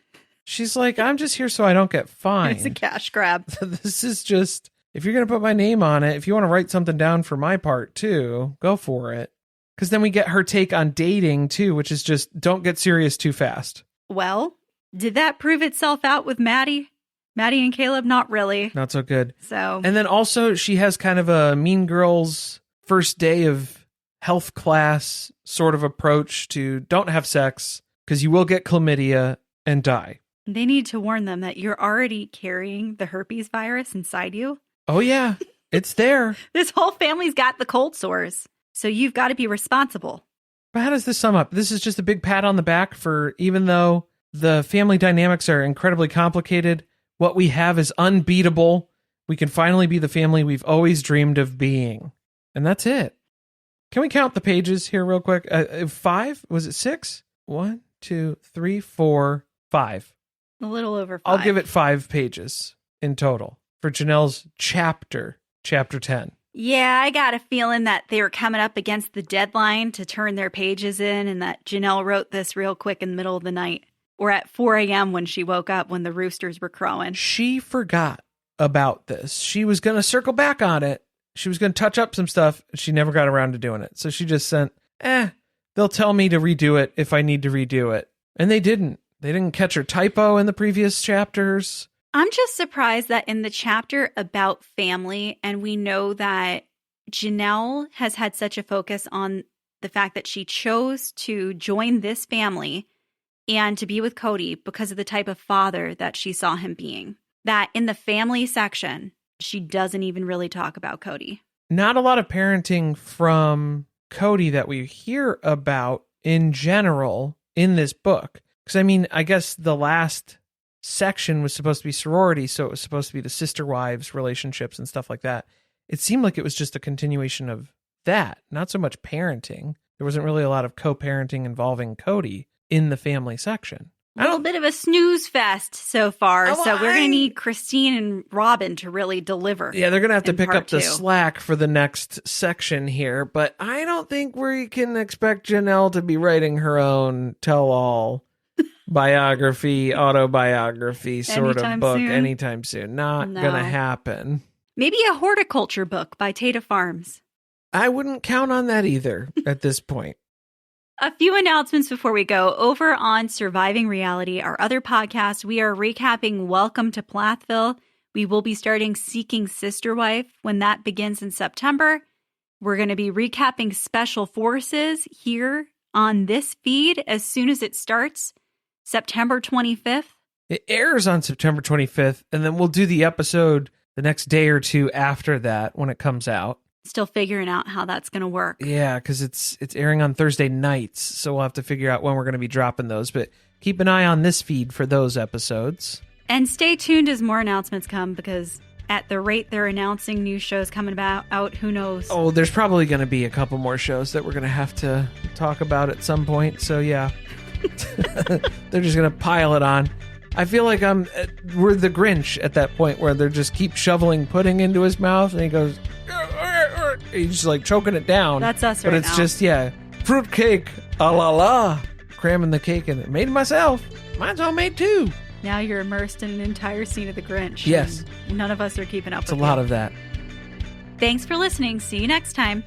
She's like, I'm just here so I don't get fined. It's a cash grab. This is just, if you're going to put my name on it, if you want to write something down for my part too, go for it. Because then we get her take on dating too, which is just, don't get serious too fast. Well, did that prove itself out with Maddie? Maddie and Caleb, not really. Not so good. So, and then also she has kind of a Mean Girls first day of health class sort of approach to don't have sex because you will get chlamydia and die. They need to warn them that you're already carrying the herpes virus inside you. Oh yeah, it's there. This whole family's got the cold sores, so you've got to be responsible. But how does this sum up? This is just a big pat on the back for, even though the family dynamics are incredibly complicated, what we have is unbeatable. We can finally be the family we've always dreamed of being. And that's it. Can we count the pages here real quick? 5? Was it 6? 1, 2, 3, 4, 5. A little over 5. I'll give it 5 pages in total for Janelle's chapter 10. Yeah, I got a feeling that they were coming up against the deadline to turn their pages in, and that Janelle wrote this real quick in the middle of the night. Or at 4 a.m. when she woke up when the roosters were crowing. She forgot about this. She was going to circle back on it. She was going to touch up some stuff. She never got around to doing it. So she just sent, they'll tell me to redo it if I need to redo it. And they didn't. They didn't catch her typo in the previous chapters. I'm just surprised that in the chapter about family, and we know that Janelle has had such a focus on the fact that she chose to join this family and to be with Cody because of the type of father that she saw him being. That in the family section, she doesn't even really talk about Cody. Not a lot of parenting from Cody that we hear about in general in this book. Because, I mean, I guess the last section was supposed to be sorority, so it was supposed to be the sister wives relationships and stuff like that. it seemed like it was just a continuation of that, not so much parenting. There wasn't really a lot of co-parenting involving Cody in the family section. A little bit of a snooze fest so far, so we're going to need Christine and Robyn to really deliver. Yeah, they're going to have to pick up the 2. slack for the next section here, but I don't think we can expect Janelle to be writing her own tell-all biography, autobiography sort of book anytime soon. Not going to happen. Maybe a horticulture book by Tata Farms. I wouldn't count on that either at this point. A few announcements before we go. Over on Surviving Reality, our other podcast, we are recapping Welcome to Plathville. We will be starting Seeking Sister Wife when that begins in September. We're going to be recapping Special Forces here on this feed as soon as it starts, September 25th. It airs on September 25th, and then we'll do the episode the next day or two after that when it comes out. Still figuring out how that's going to work. Yeah, because it's airing on Thursday nights, so we'll have to figure out when we're going to be dropping those. But keep an eye on this feed for those episodes. And stay tuned as more announcements come, because at the rate they're announcing new shows coming out, who knows? Oh, there's probably going to be a couple more shows that we're going to have to talk about at some point. So yeah, they're just going to pile it on. I feel like we're the Grinch at that point where they're just keep shoveling pudding into his mouth, and he goes, he's just like choking it down. That's us right now. But it's just, fruit cake, a la la, cramming the cake in it. Made it myself. Mine's homemade too. Now you're immersed in an entire scene of the Grinch. Yes. None of us are keeping up with it. It's a lot of that. Thanks for listening. See you next time.